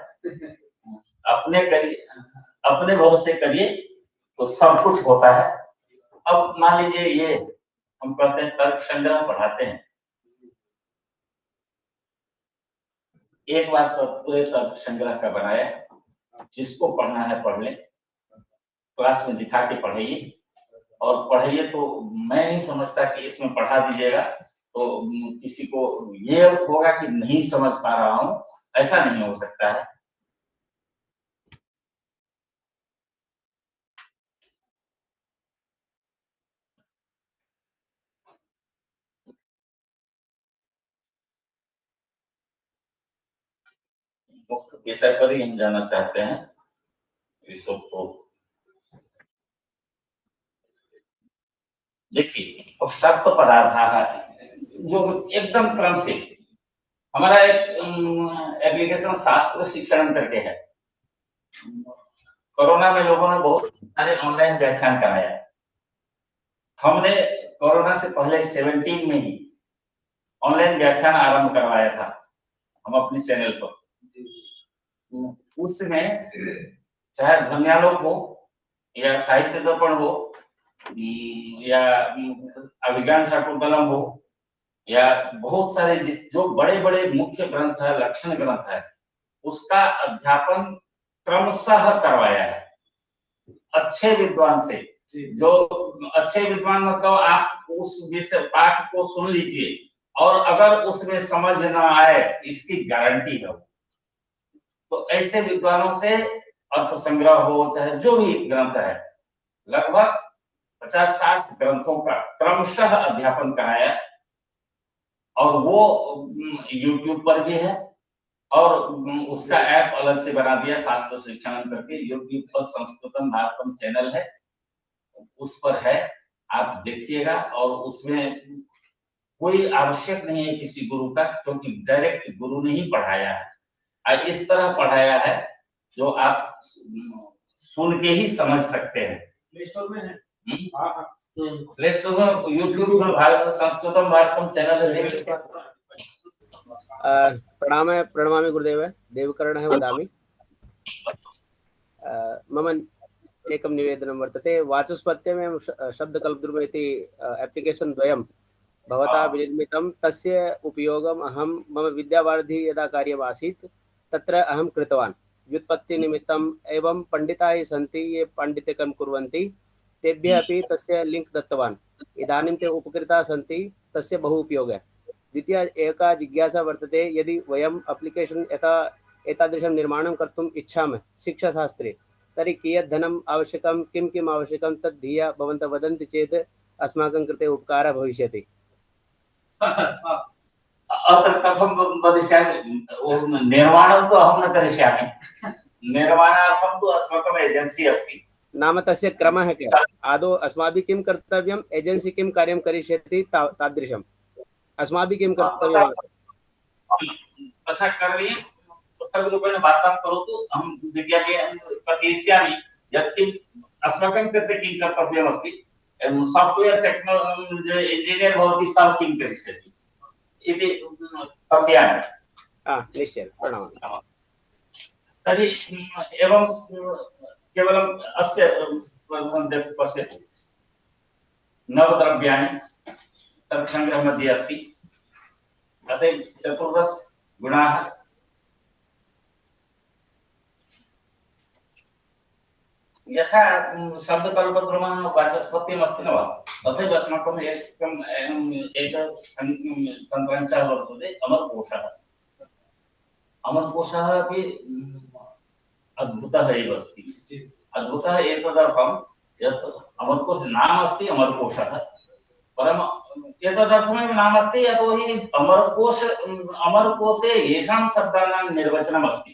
अपने करिए, अपने भरोसे करिए तो सब कुछ होता है। अब मान लीजिए ये हम कहते हैं तर्क संग्रह पढ़ाते हैं, एक बार तो पूरे तर्क संग्रह का बनाया, जिसको पढ़ना है पढ़ ले, क्लास में दिखा के पढ़ाइए। और पढ़ाइए तो मैं नहीं समझता कि इसमें पढ़ा दीजिएगा तो किसी को ये होगा कि नहीं समझ पा रहा हूं, ऐसा नहीं हो सकता है। मुख्य विषय पर ही हम जाना चाहते हैं विषय को। देखिए, और शब्द पदार्थ है जो एकदम क्रम से, हमारा एक एप्लीकेशन शास्त्र शिक्षण करके है। कोरोना में लोगों ने बहुत सारे ऑनलाइन व्याख्यान कराया। हमने कोरोना से पहले 17 में ही ऑनलाइन व्याख्यान आरंभ करवाया था हम अपने चैनल पर। उसमें चाहे ध्वन्यालोक हो या साहित्य दर्पण हो या अभिज्ञान शाकुंतलम हो या बहुत सारे जो बड़े बड़े मुख्य ग्रंथ है, लक्षण ग्रंथ है, उसका अध्यापन क्रमशः करवाया है अच्छे विद्वान से। जो अच्छे विद्वान मतलब आप उस विषय पाठ को सुन लीजिए और अगर उसमें समझ ना आए इसकी गारंटी है। तो ऐसे विद्वानों से अर्थ संग्रह हो चाहे जो भी ग्रंथ है, लगभग 50-60 ग्रंथों का क्रमशः अध्यापन कराया। और वो YouTube पर भी है और उसका ऐप अलग से बना दिया शास्त्र शिक्षण करके। YouTube पर संस्कृतम भारतम चैनल है, उस पर है, आप देखिएगा। और उसमें कोई आवश्यक नहीं है किसी गुरु का, क्योंकि डायरेक्ट गुरु ने ही पढ़ाया है। इस तरह पढ़ाया है जो आप सुन के ही समझ सकते हैं। प्ले स्टोर में है, प्ले स्टोर में यूट्यूब पर भारत संस्कृतम भारतम चैनल है। प्रणमामि गुरुदेव, देवकर्णः वदामि। मम एकं निवेदनं वर्तते। वाचस्पत्यमेव शब्दकल्पद्रुम इति एप्लिकेशन् द्वयं भवता विनिर्मितं, तस्य उपयोगम् अहं मम विद्यावारिधि यदा कार्यमासीत् तत्र अहं कृतवान् व्युत्पत्तिनिमित्तम्। एवं पंडिताः ये सन्ति, ये पाण्डित्यकं कुर्वन्ति, तेभ्यः अपि तस्य लिङ्क् दत्तवान्। इदानीं ते उपकृताः सन्ति, तस्य बहु उपयोगः। द्वितीया एका जिज्ञासा वर्तते, यदि वयम् अप्लिकेशन् एतादृशं निर्माणं कर्तुम् इच्छामः शिक्षाशास्त्रे, तर्हि कियत् धनम् आवश्यकं, किम् आवश्यकं, तद् धिया भवन्तः वदन्ति चेत् अस्माकं कृते उपकारः भविष्यति। अत्र कथं वदिष्यामि, निर्माणं तु अहं न करिष्यामि। निर्माणार्थं तु अस्माकम् एजेन्सी अस्ति। नाम तस्य क्रमः क्या? आदौ अस्माभिः किं कर्तव्यम्, एजेन्सी किं कार्यं करिष्यति, तादृशम् अस्माभिः किं कर्तव्यम्? तथा करणीयं, पृथग्रूपेण वार्तां करोतु। अहं विज्ञापनं कथयिष्यामि यत् किम् अस्माकं कृते किं कर्तव्यमस्ति। साफ्ट्वेयर टेक्नोलॉजी इंजीनियर भवति, सः किं करिष्यति इति कथयामि। निश्चयेन, प्रणामः। तर्हि एवं केवलम् अस्य पश्यतु, नवद्रव्याणि तर्कसङ्ग्रह मध्ये अस्ति। अतः 14 गुणाः। यथा शब्दकल्पद्रुमः वाचस्पत्यम् अस्ति न वा, तथैव अस्माकम् एकं तन्त्रांशः वर्तते, अमरकोशः। अमरकोशः अपि अद्भुतः एव अस्ति। अद्भुतः एतदर्थं यत् अमरकोश नाम अस्ति अमरकोशः, परम् एतदर्थमेव नाम अस्ति यतोहि अमरकोशे येषां शब्दानां निर्वचनम् अस्ति,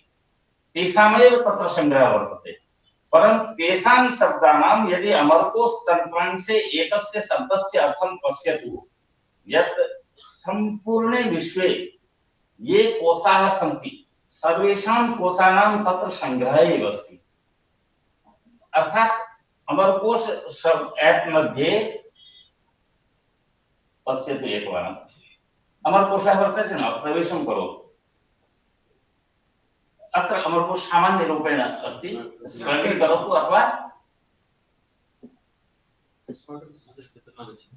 तेषामेव तत्र सङ्ग्रहः वर्तते। परं तेषां शब्दानां यदि अमरकोश तन्त्रांशे एकस्य शब्दस्य अर्थं पश्यतु, यत् सम्पूर्णे विश्वे ये कोशाः सन्ति सर्वेषां कोशानां तत्र संग्रह एव अस्ति। अर्थात अमरकोश ऐप मध्ये पश्यतु एकवारम् अमरकोशः वर्तते न प्रवेशं करोतु। अत्र अमरकोश सामान्यरूपेण अस्ति स्क्रॉलिंग करोतु अथवा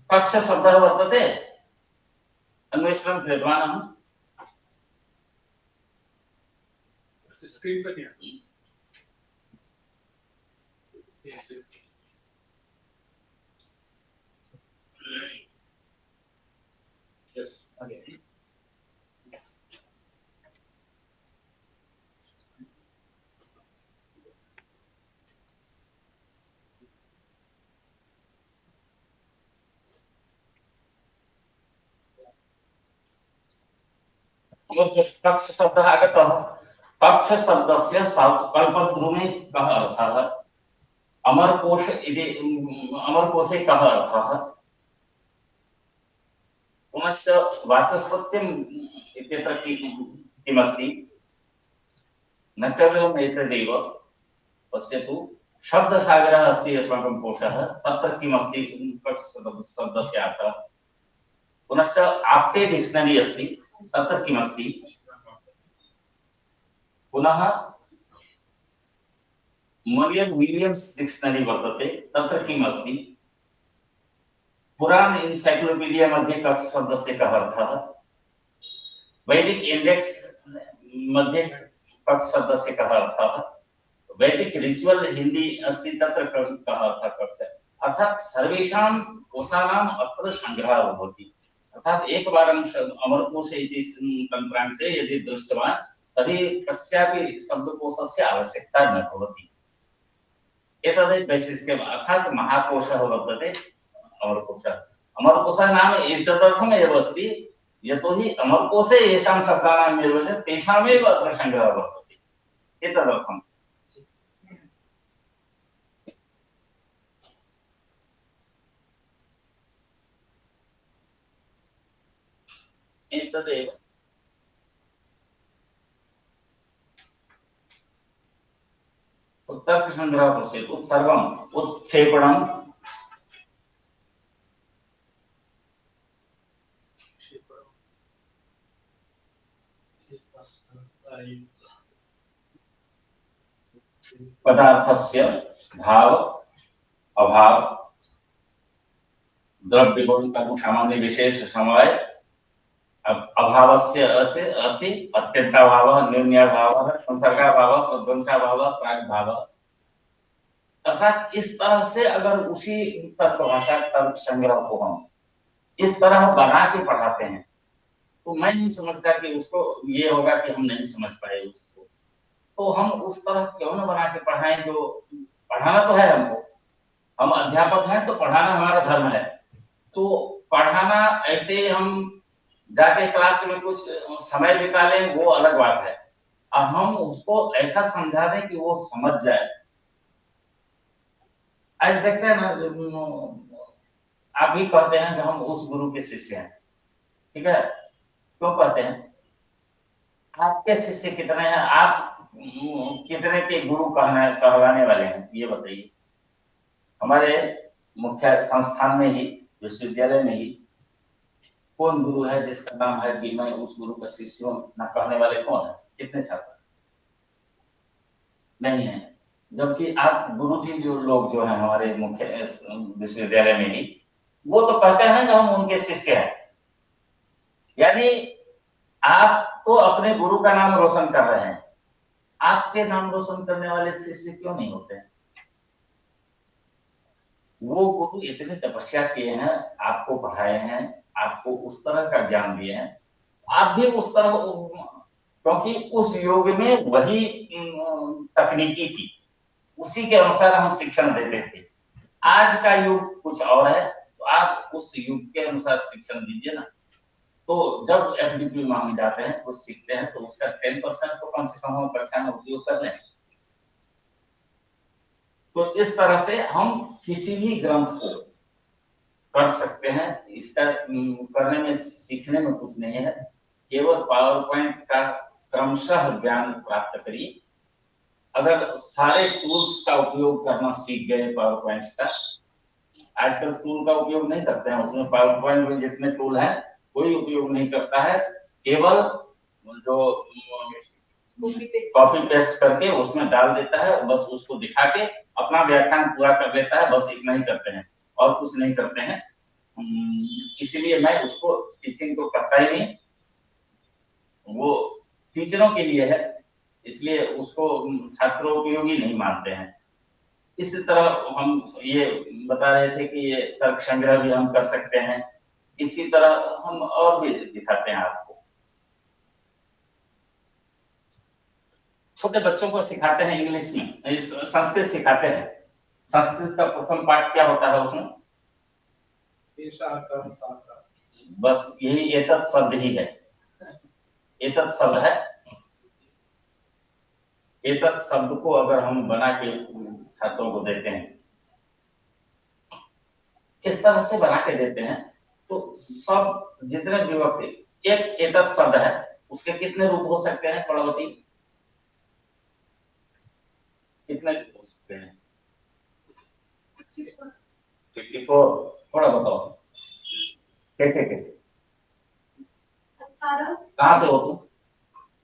कक्ष शब्दः वर्तते अन्वेषणं कृतवान् अहं स्क्रीन पर नहीं यस ओके कक्ष शब्दः आगतः। कक्ष शब्दस्य कल्पद्रुमे कः अर्थः अमरकोश इति अमरकोशे कः अर्थः पुनश्च वाचस्पत्यम् इत्यत्र किमस्ति न केवलम् एतदेव पश्यतु शब्दसागरः अस्ति अस्माकं कोशः तत्र किमस्ति कक्ष शब्दस्य अर्थः पुनश्च आप्टे डिक्शनरी अस्ति तत्र किमस्ति पुनः मरियन विलियम्स डिक्शनरी वर्तते तत्र किम् अस्ति पुराण एनसाइक्लोपीडिया मध्ये कक्ष शब्दस्य कः अर्थः वैदिक इंडेक्स मध्ये कक्ष शब्दस्य कः अर्थः वैदिक रिचुअल हिंदी अस्ति तत्र कः अर्थः कक्ष अर्थात सर्वेषां कोशानाम् अत्र संग्रहः भवति। अर्थात एकवारं अमरकोश इति तन्त्रांशे यदि दृष्टवान् तर्हि कस्यापि शब्दकोशस्य आवश्यकता न भवति। एतदेव वैशिष्ट्यम् अर्थात महाकोशः वर्तते अमरकोशः। अमरकोशः नाम एतदर्थम् एव अस्ति यतोहि अमरकोशे येषां शब्दानां निर्वचनं तेषामेव अत्र संग्रहः वर्तते एतदर्थम्। एतदेव तर्कसंग्रहः पश्यतु सर्वम् उत्क्षेपणं पदार्थस्य भाव अभाव द्रव्य गुण कर्म सामान्य विशेष समवाय अभावस्य अस्ति अत्यंताभावः न्यून्याभावः संसर्गाभावः प्रध्वंसाभावः प्राग्भावः। अर्थात इस तरह से अगर उसी तर्कभाषा तर्क संग्रह को हम इस तरह बना के पढ़ाते हैं तो मैं नहीं समझता कि उसको ये होगा कि हम नहीं समझ पाए उसको। तो हम उस तरह क्यों न बना के पढ़ाएं जो पढ़ाना तो है हमको, हम अध्यापक हैं तो पढ़ाना हमारा धर्म है। तो पढ़ाना ऐसे हम जाके क्लास में कुछ समय बिता लें वो अलग बात है, अब हम उसको ऐसा समझा दें कि वो समझ जाए। आज देखते हैं ना आप भी कहते हैं कि हम उस गुरु के शिष्य हैं, ठीक है, क्यों कहते हैं? आपके शिष्य कितने हैं? आप कितने के गुरु कहलाने वाले हैं ये बताइए। हमारे मुख्य संस्थान में ही विश्वविद्यालय में ही कौन गुरु है जिसका नाम है कि मैं उस गुरु का शिष्य हूं ना कहने वाले कौन है? कितने छात्र नहीं है। जबकि आप गुरु जी जो लोग जो हैं हमारे मुख्य विश्वविद्यालय में ही वो तो कहते हैं कि हम उनके शिष्य हैं। यानी आप तो अपने गुरु का नाम रोशन कर रहे हैं, आपके नाम रोशन करने वाले शिष्य क्यों नहीं होते हैं? वो गुरु इतनी तपस्या किए हैं, आपको पढ़ाए हैं, आपको उस तरह का ज्ञान दिए हैं, आप भी उस तरह, क्योंकि उस युग में वही तकनीकी थी, उसी के अनुसार हम शिक्षण देते थे। आज का युग कुछ और है, तो आप उस युग के अनुसार शिक्षण दीजिए ना। तो जब एफडीपी में हम जाते हैं कुछ सीखते हैं तो उसका 10% तो कम से कम हम कक्षा में उपयोग कर लें। तो इस तरह से हम किसी भी ग्रंथ को कर सकते हैं, इसका करने में सीखने में कुछ नहीं है। केवल पावर पॉइंट का क्रमशः ज्ञान प्राप्त करिए। अगर सारे टूल्स का उपयोग करना सीख गए पावर पॉइंट्स का, आजकल टूल का उपयोग नहीं करते हैं, उसमें पावर पॉइंट में जितने टूल हैं कोई उपयोग नहीं करता है, केवल जो कॉपी पेस्ट करके उसमें डाल देता है, बस उसको दिखा के अपना व्याख्यान पूरा कर लेता है, बस इतना ही करते हैं और कुछ नहीं करते हैं। इसीलिए मैं उसको टीचिंग तो करता ही नहीं, वो टीचरों के लिए है, इसलिए उसको छात्रों उपयोगी नहीं मानते हैं। इसी तरह हम ये बता रहे थे कि ये तर्क संग्रह भी हम कर सकते हैं, इसी तरह हम और भी दिखाते हैं आपको। छोटे बच्चों को सिखाते हैं इंग्लिश में, संस्कृत सिखाते हैं। संस्कृत का प्रथम पाठ क्या होता है उसमें? बस यही एतत् शब्द ही है, एतत् शब्द है। एतत् शब्द को अगर हम बना के छात्रों को देते हैं, इस तरह से बना के देते हैं, तो सब जितने विभक्ति, एक एतत् शब्द है, उसके कितने रूप हो सकते हैं पड़ोती? कितने हो सकते हैं? 54। थोड़ा बताओ कैसे कैसे? कहाँ से हो तुम?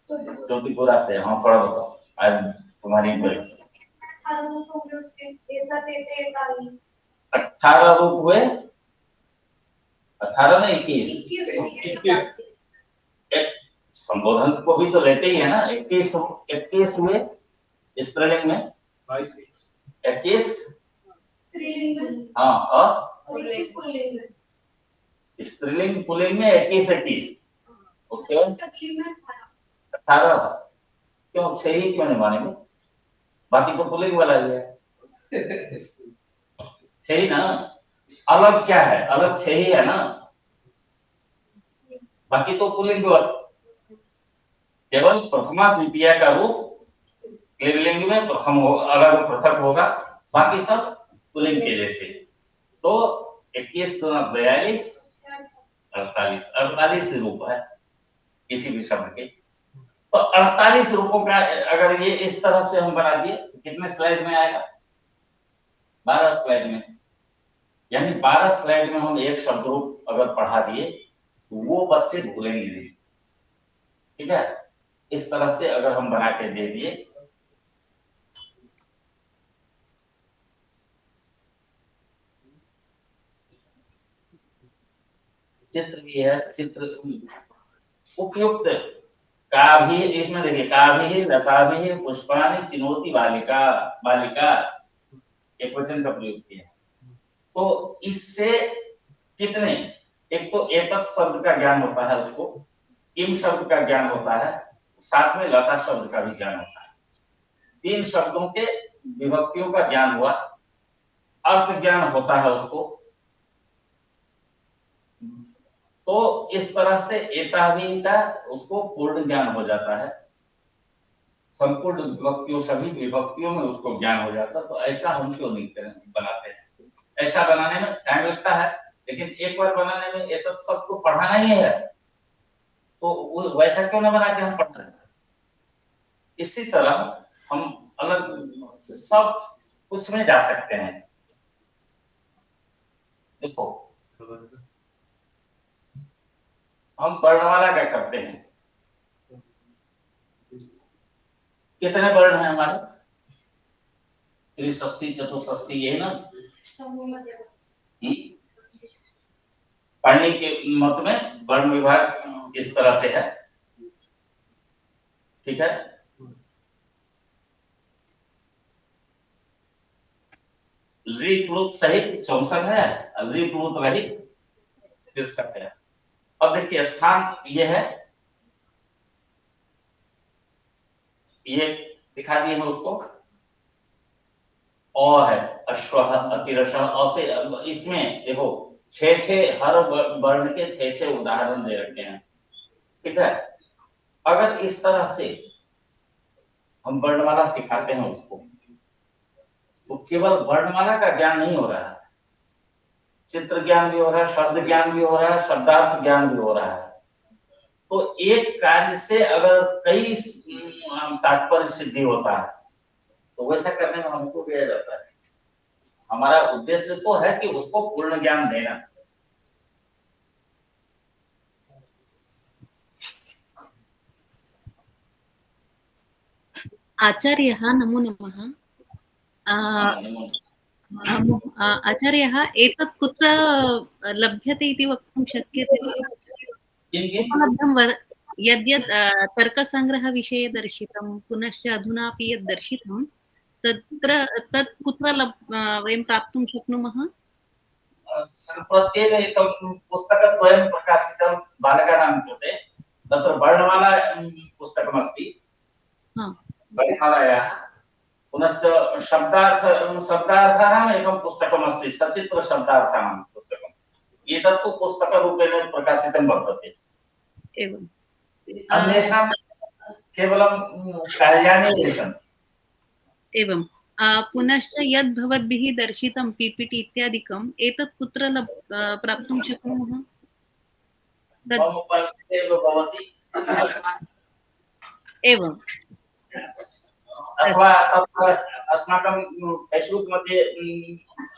ज्योतिपुरा से। हाँ, थोड़ा बताओ, आज तुम्हारी परीक्षा। 18 रूप हुए, 18 में 21। एक संबोधन को भी तो लेते ही है ना, 21 हुए स्त्रीलिंग में, 21 हाँ, और स्त्रीलिंग पुल्लिंग में 21 उसके बाद 18। क्यों 6 ही क्यों नहीं मानेंगे? बाकी तो पुल्लिंग वाला ही है। 6 ही ना, अलग क्या है? अलग 6 ही है ना, बाकी तो पुल्लिंग वाला। केवल प्रथमा द्वितीय का रूप स्त्रीलिंग में प्रथम हो, अलग पृथक होगा, बाकी सब पुल्लिंग के जैसे। तो 21 गुना 42, 48 रूप है किसी भी शब्द के। तो 48 रूपों का अगर ये इस तरह से हम बना दिए तो कितने स्लाइड में आएगा? 12 स्लाइड में। यानी 12 स्लाइड में हम एक शब्द रूप अगर पढ़ा दिए तो वो बच्चे भूलेंगे नहीं। ठीक है, इस तरह से अगर हम बना के दे दिए, चित्र भी है, चित्र उपयुक्त का भी इसमें देखिए, का भी लता भी पुष्पानि चिनोती बालिका, बालिका एक वचन का प्रयोग किया। तो इससे कितने, एक तो एतत् शब्द का ज्ञान होता है उसको, किम शब्द का ज्ञान होता है, साथ में लता शब्द का भी ज्ञान होता है। 3 शब्दों के विभक्तियों का ज्ञान हुआ, अर्थ ज्ञान होता है उसको। तो इस तरह से एतावी का उसको पूर्ण ज्ञान हो जाता है, संपूर्ण विभक्तियों सभी विभक्तियों में उसको ज्ञान हो जाता है। तो ऐसा हम क्यों नहीं बनाते हैं? ऐसा बनाने में टाइम लगता है, लेकिन एक बार बनाने में एतत् शब्द को पढ़ाना ही है, तो वैसा क्यों ना बना के हम पढ़ रहे हैं? इसी तरह हम अलग सब कुछ में जा सकते हैं। देखो हम वर्णमाला क्या करते हैं, कितने वर्ण हैं हमारे? त्रिषष्ठी चतुष्षष्ठी, ये ना पढ़ने के मत में वर्ण विभाग इस तरह से है। ठीक है, ऋतु सहित 64 है, ऋतु रहित 63 है। अब देखिए स्थान ये है, ये दिखा दिए हैं उसको, अ है, अश्वः, अतिरसः, अ से इसमें देखो 6 हर वर्ण के 6 उदाहरण दे रखे हैं। ठीक है, अगर इस तरह से हम वर्णमाला सिखाते हैं उसको, तो केवल वर्णमाला का ज्ञान नहीं हो रहा है, चित्र ज्ञान भी हो रहा है, शब्द ज्ञान भी हो रहा है, शब्दार्थ ज्ञान भी हो रहा है। तो एक कार्य से अगर कई तात्पर्य सिद्धि होता है तो वैसा करने में हमको दिया जाता है। हमारा उद्देश्य तो है कि उसको पूर्ण ज्ञान देना। आचार्यः नमो नमः। आचार्यः एतत् कुत्र लभ्यते इति वक्तुं शक्यते? उपलब्धं यद्यत् तर्कसङ्ग्रहविषये दर्शितं पुनश्च अधुनापि यद् दर्शितं तत् कुत्र वयं प्राप्तुं शक्नुमः? सम्प्रत्येन एकं पुस्तकद्वयं प्रकाशितं बालकानां कृते। तत्र वर्णमाला पुस्तकमस्ति, वर्णमालायाः। पुनश्च शब्दार्थानाम् एकं पुस्तकमस्ति, सचित्र शब्दार्थानां पुस्तकम्। एतत् तु पुस्तकरूपेण प्रकाशितं वर्तते। एवम्। अन्येषां केवलं कार्याणि एव सन्ति। एवं। पुनश्च यद् भवद्भिः दर्शितं पीपीटी इत्यादिकम् एतत् कुत्र प्राप्तुं शक्नुमः? मम पार्श्वे एव भवति। एवम्। अथवा तत्र अस्माकं फेसबुक मध्ये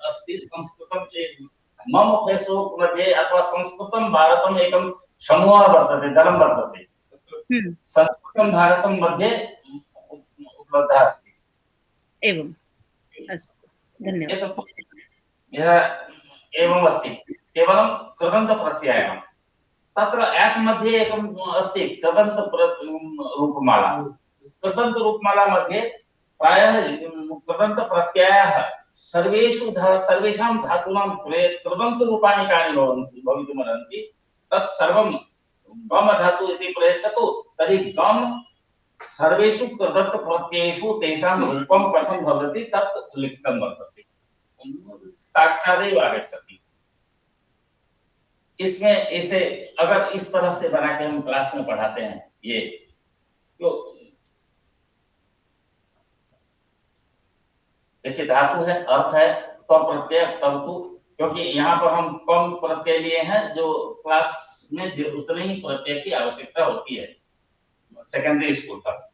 अस्ति संस्कृतं चेत् मम फेसबुक मध्ये अथवा संस्कृतं भारतम् एकं समूहः वर्तते, दलं वर्तते। संस्कृतं भारतं मध्ये उपलब्धः अस्ति। एवम्। अस्तु, धन्यवादः। एवम् अस्ति, केवलं कृदन्तप्रत्ययः। तत्र ऐप् मध्ये एकम् अस्ति कृदन्त रूपमाला। कृदन्त रूपमाला मध्ये प्रायः कृदन्त प्रत्ययाः सर्वेषां धातूनां कृदन्त रूपाणि कानि भवितुमर्हन्ति तत् सर्वं गम धातु इति प्रयच्छतु, तर्हि गम सर्वेषु कृदन्त प्रत्ययेषु तेषां रूपं कथं भवति तत् लिखितं वर्तते, साक्षादेव आगच्छति। इसमें ऐसे अगर इस तरह से बना के हम क्लास में पढ़ाते हैं ये तो देखिए धातु है, अर्थ है, तो प्रत्यय तंतु, क्योंकि यहाँ पर हम कम प्रत्यय लिए हैं जो क्लास में उतने ही प्रत्यय की आवश्यकता होती है सेकेंडरी स्कूल तक,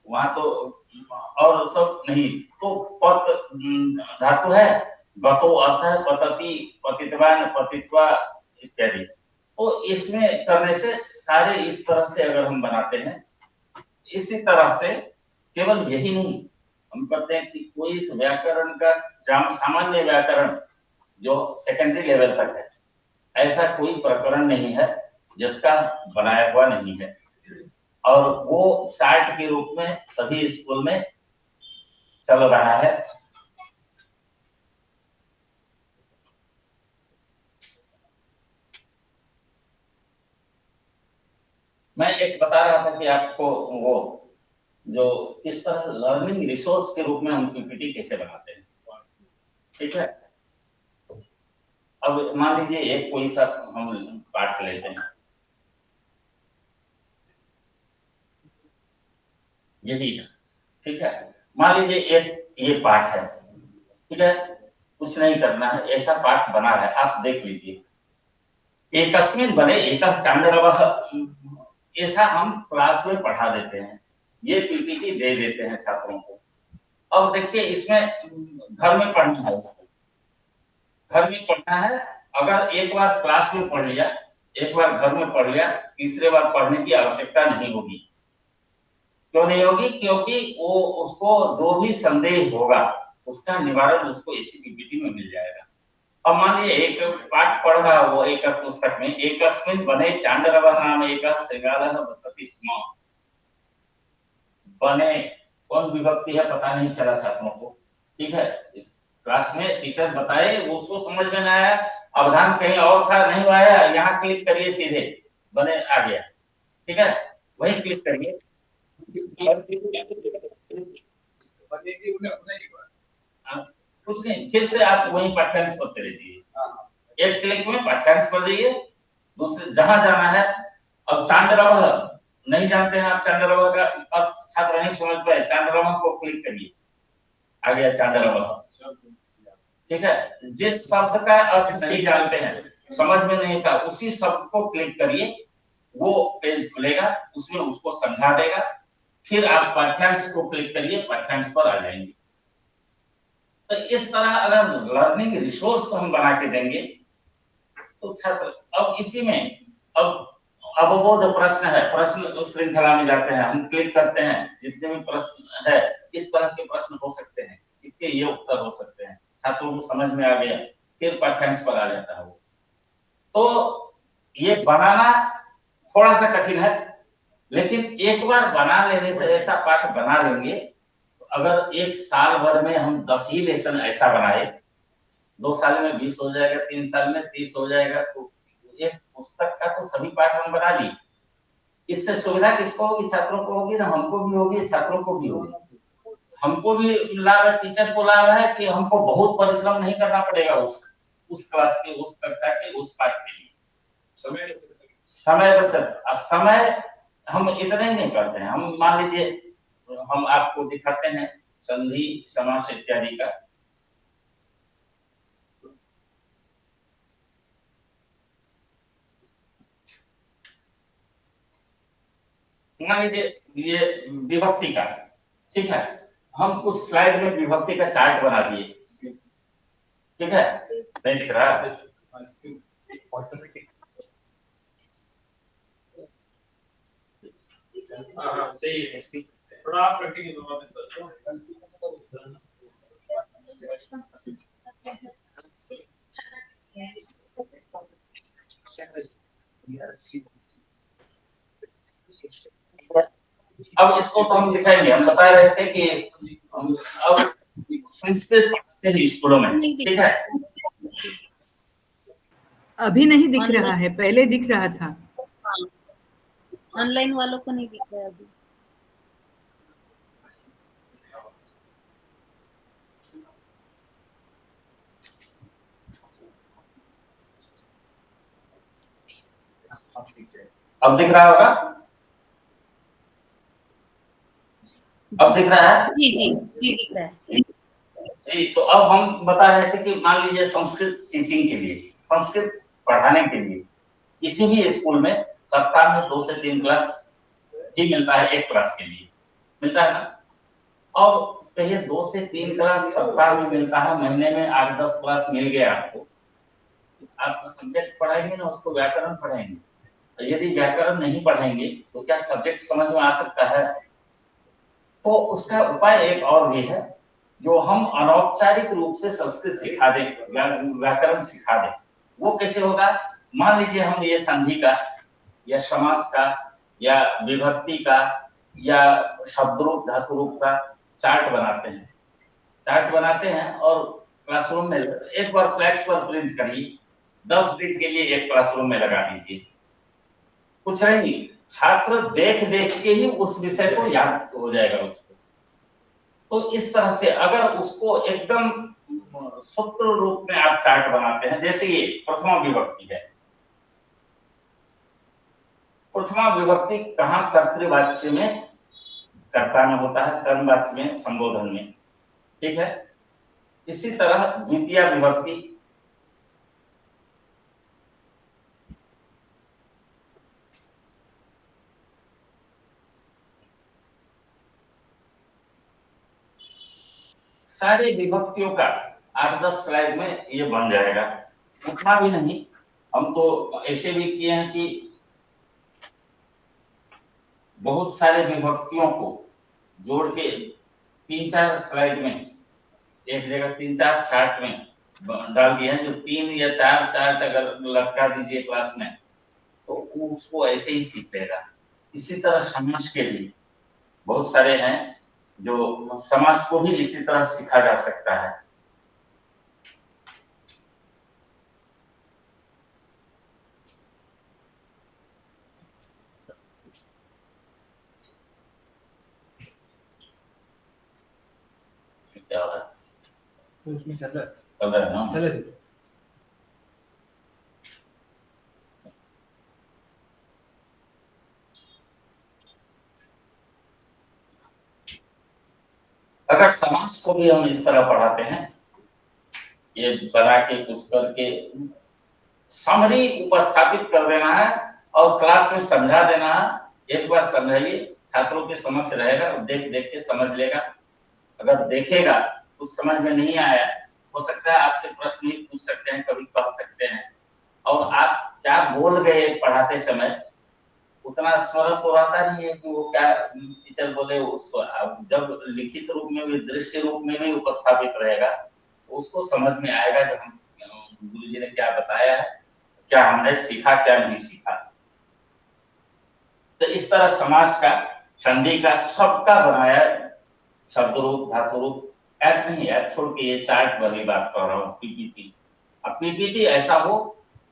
वहां तो और सब नहीं। तो पत धातु है, गतो अर्थ है, पतति, पतितवान, पतित्वा इत्यादि। तो इसमें करने से सारे इस तरह से अगर हम बनाते हैं, इसी तरह से केवल यही नहीं हम करते हैं कि कोई इस व्याकरण का सामान्य व्याकरण जो सेकेंडरी लेवल तक है, ऐसा कोई प्रकरण नहीं है जिसका बनाया हुआ नहीं है, और वो चार्ट के रूप में सभी स्कूल में चल रहा है। मैं एक बता रहा था कि आपको वो जो इस तरह लर्निंग रिसोर्स के रूप में हम पीपीटी कैसे बनाते हैं, ठीक है। अब मान लीजिए एक कोई सा हम पाठ लेते हैं, यही है, ठीक है। मान लीजिए एक ये पाठ है, ठीक है, कुछ नहीं करना है, ऐसा पाठ बना है, आप देख लीजिए। एकस्मिन् बने एकः चांडरवः, ऐसा हम क्लास में पढ़ा देते हैं, ये पीपीटी दे देते हैं छात्रों को। अब देखिए इसमें घर में पढ़ना है, घर में पढ़ना है। अगर एक बार क्लास में पढ़ लिया, एक बार घर में पढ़ लिया, तीसरे बार पढ़ने की आवश्यकता नहीं होगी। क्यों नहीं होगी? क्योंकि वो उसको जो भी संदेह होगा उसका निवारण उसको इसी पीपीटी में मिल जाएगा। अब मान लीजिए एक पाठ पढ़ रहा वो एक पुस्तक में, एकस्मिन् बने चांडरवः नाम एकः शृगालः वसति स्म। बने कौन विभक्ति है पता नहीं चला छात्रों को, ठीक है। इस क्लास में टीचर बताए, उसको समझ में नहीं आया, अवधान कहीं और था, नहीं आया, यहाँ क्लिक करिए सीधे, बने आ गया, ठीक है, वही क्लिक करिए। कुछ नहीं, फिर से आप वही पाठ्यांश पर चले जाइए, एक क्लिक में पाठ्यांश पर जाइए, दूसरे जहां जाना है। अब चांडरवः नहीं जानते हैं आप, चांडरवः का अर्थ छात्र नहीं समझ पाए, चांडरवः को क्लिक करिए, आ गया चांडरवः, ठीक है। जिस शब्द का अर्थ नहीं जानते हैं, समझ में नहीं था, उसी शब्द को क्लिक करिए, वो पेज खुलेगा, उसमें उसको समझा देगा, फिर आप पाठ्यांश को क्लिक करिए, पाठ्यांश पर आ जाएंगे। तो इस तरह अगर लर्निंग रिसोर्स हम बना के देंगे तो छात्र अब इसी में अब वो जो प्रश्न है, प्रश्न श्रृंखला में जाते हैं, हम क्लिक करते हैं, जितने भी प्रश्न है इस तरह के प्रश्न हो सकते हैं, इसके ये उत्तर हो सकते हैं, छात्रों को समझ में आ गया, फिर पाठ्यांश पर आ जाता है वो। तो ये बनाना थोड़ा सा कठिन है, लेकिन एक बार बना लेने से, ऐसा पाठ बना लेंगे, तो अगर एक साल भर में हम 10 ही लेसन ऐसा बनाए, 2 साल में 20 हो जाएगा, 3 साल में 30 हो जाएगा, तो एक पुस्तक का तो सभी पाठ हम बना लिए। इससे सुविधा किसको होगी? छात्रों को होगी ना, हमको भी होगी, छात्रों को भी होगी। हमको भी लाभ है, टीचर को लाभ है कि हमको बहुत परिश्रम नहीं करना पड़ेगा उस क्लास के, उस कक्षा के, उस पाठ के लिए। समय बचत। समय हम इतना ही नहीं करते हैं, हम मान लीजिए हम आपको दिखाते हैं संधि समास इत्यादि का। मान लीजिए ये विभक्ति का, ठीक है, हम उस स्लाइड में विभक्ति का चार्ट बना दिए, ठीक है, नहीं दिख रहा है? सही है, थोड़ा आप कंटिन्यू अब इसको तो हम दिखाएंगे, हम बता रहे थे कि हम अब संस्कृत पढ़ते हैं स्कूलों में, ठीक है। अभी नहीं दिख रहा है, पहले दिख रहा था। ऑनलाइन वालों को नहीं दिख रहा है अभी। अब दिख रहा होगा? अब दिख रहा है? जी जी जी दिख रहा है जी। तो अब हम बता रहे थे कि मान लीजिए संस्कृत टीचिंग के लिए, संस्कृत पढ़ाने के लिए किसी भी स्कूल में सप्ताह में 2 से 3 क्लास ही मिलता है, एक क्लास के लिए मिलता है ना। और कहिए 2 से 3 क्लास सप्ताह में मिलता है, महीने में 8-10 क्लास मिल गया आपको, आप सब्जेक्ट पढ़ाएंगे ना, उसको व्याकरण पढ़ाएंगे। यदि व्याकरण नहीं पढ़ेंगे तो क्या सब्जेक्ट समझ में आ सकता है? तो उसका उपाय एक और भी है, जो हम अनौपचारिक रूप से संस्कृत सिखा दें, व्याकरण सिखा दें। वो कैसे होगा? मान लीजिए हम ये संधि का या समास का या विभक्ति का या शब्दरूप धातुरूप का चार्ट बनाते हैं और क्लासरूम में एक बार फ्लैक्स पर प्रिंट करिए, 10 दिन के लिए एक क्लासरूम में लगा दीजिए, कुछ नहीं, छात्र देख देख के ही उस विषय को याद हो जाएगा उसको। तो इस तरह से अगर उसको एकदम सूत्र रूप में आप चार्ट बनाते हैं, जैसे ये प्रथमा विभक्ति है, प्रथमा विभक्ति कहाँ कर्तृवाच्य में, कर्ता में होता है, कर्मवाच्य में, संबोधन में, ठीक है। इसी तरह द्वितीय विभक्ति, सारे विभक्तियों का 8-10 स्लाइड में ये बन जाएगा, उतना भी नहीं। हम तो ऐसे भी किए हैं कि बहुत सारे विभक्तियों को जोड़ के 3-4 स्लाइड में, एक जगह 3-4 चार्ट में डाल दिया है, जो 3 या 4 चार्ट अगर लटका दीजिए क्लास में तो उसको ऐसे ही सीख लेगा। इसी तरह समास के लिए बहुत सारे हैं, जो समास को भी इसी तरह सीखा जा सकता है। क्या हो रहा है? उसमें चल रहा है ना? चल रहा है। अगर समास को भी हम इस तरह पढ़ाते हैं, ये बना के कुछ करके समरी उपस्थापित कर देना है और क्लास में समझा देना है। एक बार समझाइए, छात्रों के समक्ष रहेगा, देख देख के समझ लेगा। अगर देखेगा कुछ समझ में नहीं आया, हो सकता है आपसे प्रश्न ही पूछ सकते हैं, कभी कह सकते हैं। और आप क्या बोल गए पढ़ाते समय, उतना स्मरण तो रहता नहीं है कि वो क्या टीचर बोले। उस जब लिखित रूप में भी, दृश्य रूप में भी उपस्थापित रहेगा, तो उसको समझ में आएगा जब हम गुरु जी ने क्या बताया है, क्या हमने सीखा, क्या नहीं सीखा। तो इस तरह समास का, संधि का, सबका बनाया शब्द रूप, धातु रूप। ऐप नहीं, ऐप छोड़ के ये चार्ट वाली बात कर रहा हूँ, पीपीटी। अब पीपीटी ऐसा हो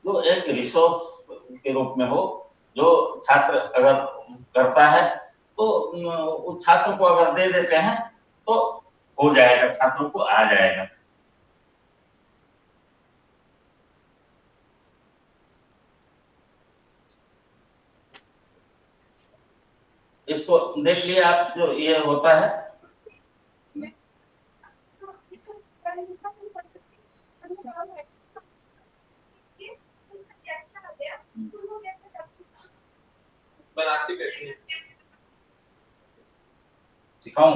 जो एक रिसोर्स के रूप में हो, जो छात्र अगर करता है तो उस छात्र को अगर दे देते हैं तो हो जाएगा, छात्रों को आ जाएगा। इसको देख लिया आप, जो ये होता है बनाते कैसे हैं? सिखाऊं।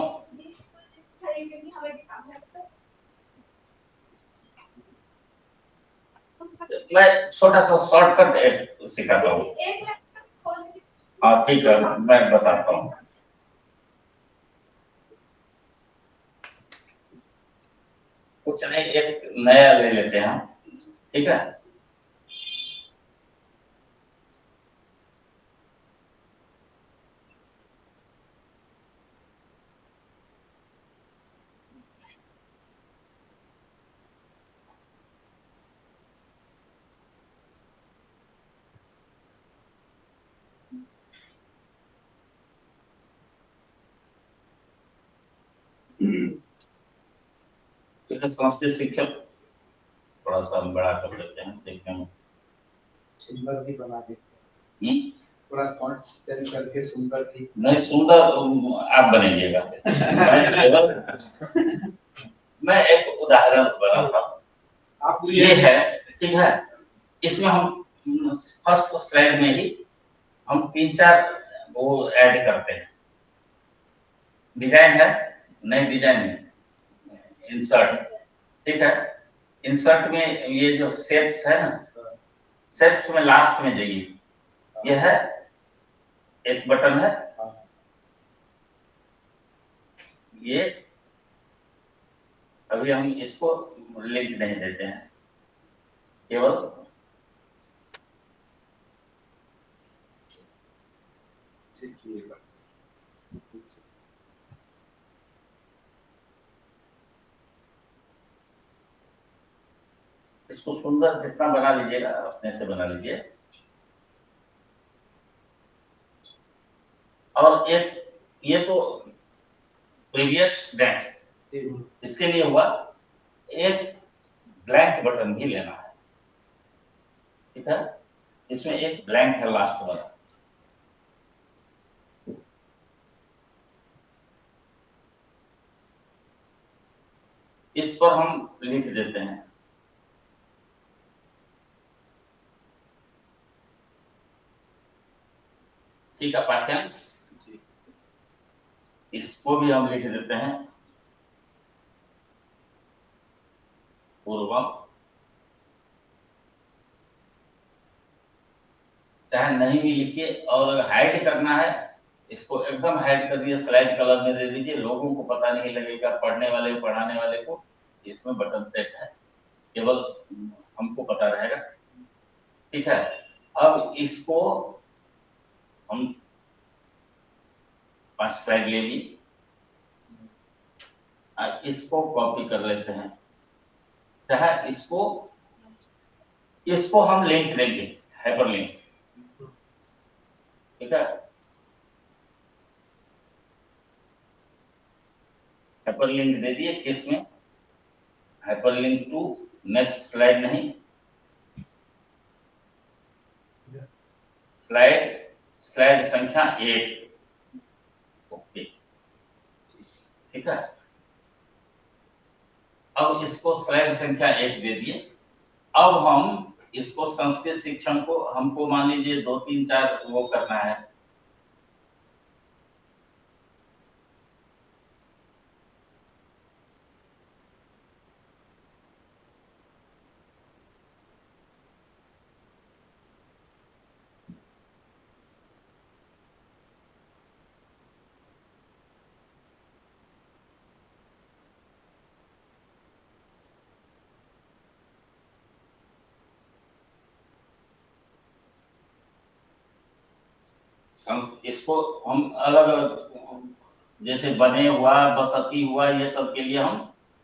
मैं छोटा सा शॉर्टकट सिखाता हूँ। हाँ ठीक है, मैं बताता हूँ। कुछ नहीं, एक नया ले लेते हैं, ठीक है। ठीक है, संस्कृत शिक्षक थोड़ा सा हम बड़ा कर लेते हैं, देखने में सुंदर भी बना देते हम्म? हैं, पूरा फॉन्ट सेट करके सुंदर भी। नहीं, सुंदर आप बनेंगे। मैं एक उदाहरण बनाता हूँ। आप ये है, ठीक है। इसमें हम फर्स्ट स्लाइड में ही हम 3-4 वो ऐड करते हैं। डिजाइन है, नहीं डिजाइन है, इंसर्ट, ठीक है। इंसर्ट में ये जो शेप्स है ना, शेप्स में लास्ट में जाइए, ये है एक बटन है, ये अभी हम इसको लिंक नहीं देते हैं, केवल इसको सुंदर जितना बना लीजिएगा, अपने से बना लीजिए। और एक ये तो प्रीवियस नेक्स्ट, इसके लिए हुआ एक ब्लैंक बटन भी लेना है, ठीक है। इसमें एक ब्लैंक है लास्ट वाला, इस पर हम लिख देते हैं, ठीक है। पाठ्यांश इसको भी हम लिख देते हैं पूर्वम। चाहे नहीं भी लिखिए, और हाइड करना है इसको एकदम हाइड कर दिए, स्लाइड कलर में दे दीजिए, लोगों को पता नहीं लगेगा, पढ़ने वाले पढ़ाने वाले को इसमें बटन सेट है, केवल हमको पता रहेगा, ठीक है। अब इसको हम 5 स्लाइड ले ली, इसको कॉपी कर लेते हैं, चाहे इसको हम लिंक देंगे, हाइपर लिंक, ठीक है। हाइपर लिंक दे दिए, किसमें, hyperlink to next slide, नहीं स्लाइड संख्या 1, ओके, ठीक है। अब इसको स्लाइड संख्या 1 दे दिए। अब हम इसको संस्कृत शिक्षण को हमको मान लीजिए 2 3 4 वो करना है। इसको हम अलग अलग जैसे बने हुआ, बसती हुआ, ये सब के लिए हम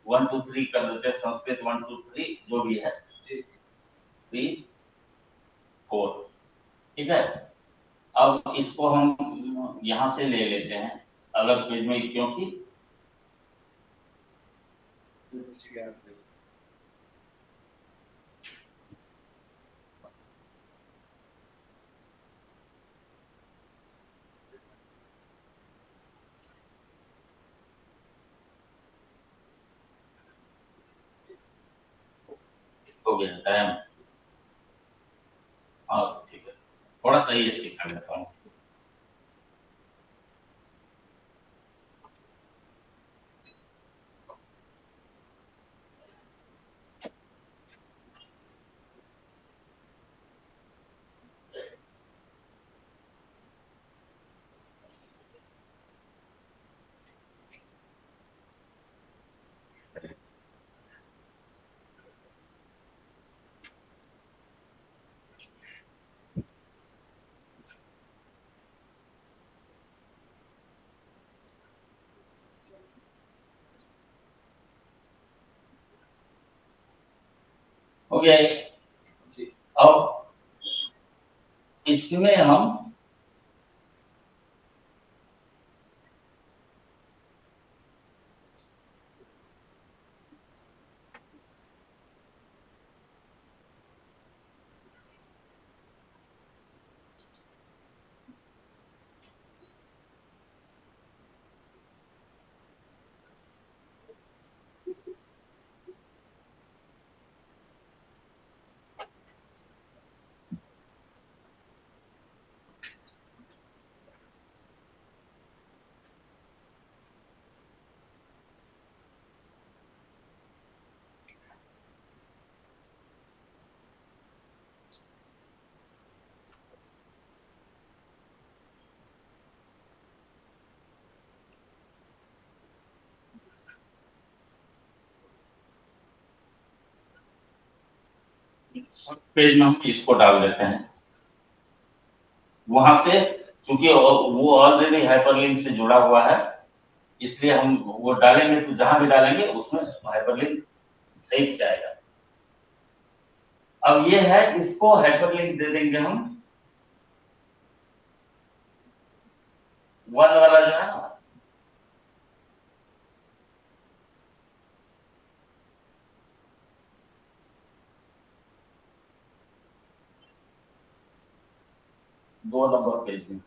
1 2 3 कर देते हैं। संस्कृत 1 2 3 जो भी है 3 4, ठीक है। अब इसको हम यहाँ से ले लेते हैं अलग पेज में, क्योंकि हो गया टाइम। हाँ ठीक है, थोड़ा सा ये सीखा लेता हूँ। हो गया ये। अब इसमें हम सब पेज में हम इसको डाल देते हैं। वहां से चूंकि वो ऑलरेडी हाइपरलिंक से जुड़ा हुआ है, इसलिए हम वो डालेंगे तो जहां भी डालेंगे उसमें हाइपरलिंक सही से आएगा। अब ये है, इसको हाइपरलिंक दे देंगे हम 1 वाला जो है ना, दो नंबर पेज में,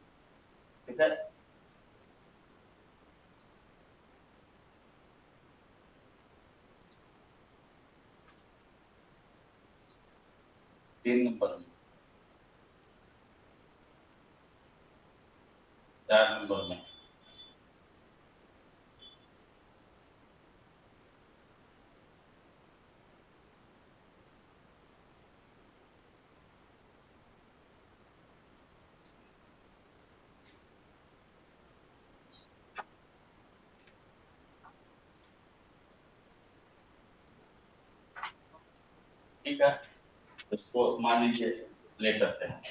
ठीक है। तीन नंबर में, 4 नंबर में, ठीक है। इसको मान लीजिए ले करते हैं।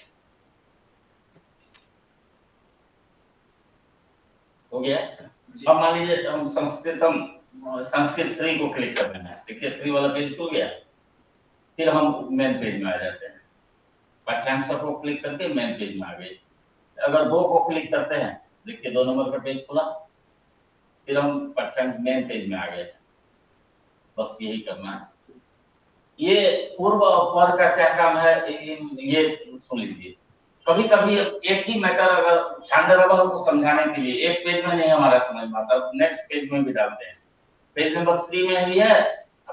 हो गया। अब मान लीजिए हम संस्कृत 3 को क्लिक कर देना है। देखिए 3 वाला पेज खुल गया। फिर हम मेन पेज में आ जाते हैं। पाठ्यांश को क्लिक करके मेन पेज में आ गए। अगर 2 को क्लिक करते हैं, देखिए 2 नंबर का पेज खुला, फिर हम पाठ्यांश मेन पेज में आ गए। बस यही करना है। ये पूर्व और पर का क्या काम है, ये सुन लीजिए। कभी कभी एक ही मैटर अगर छांदरवा को समझाने के लिए एक पेज में नहीं हमारा समझ में आता, नेक्स्ट पेज में भी डालते हैं। पेज नंबर 3 में भी है,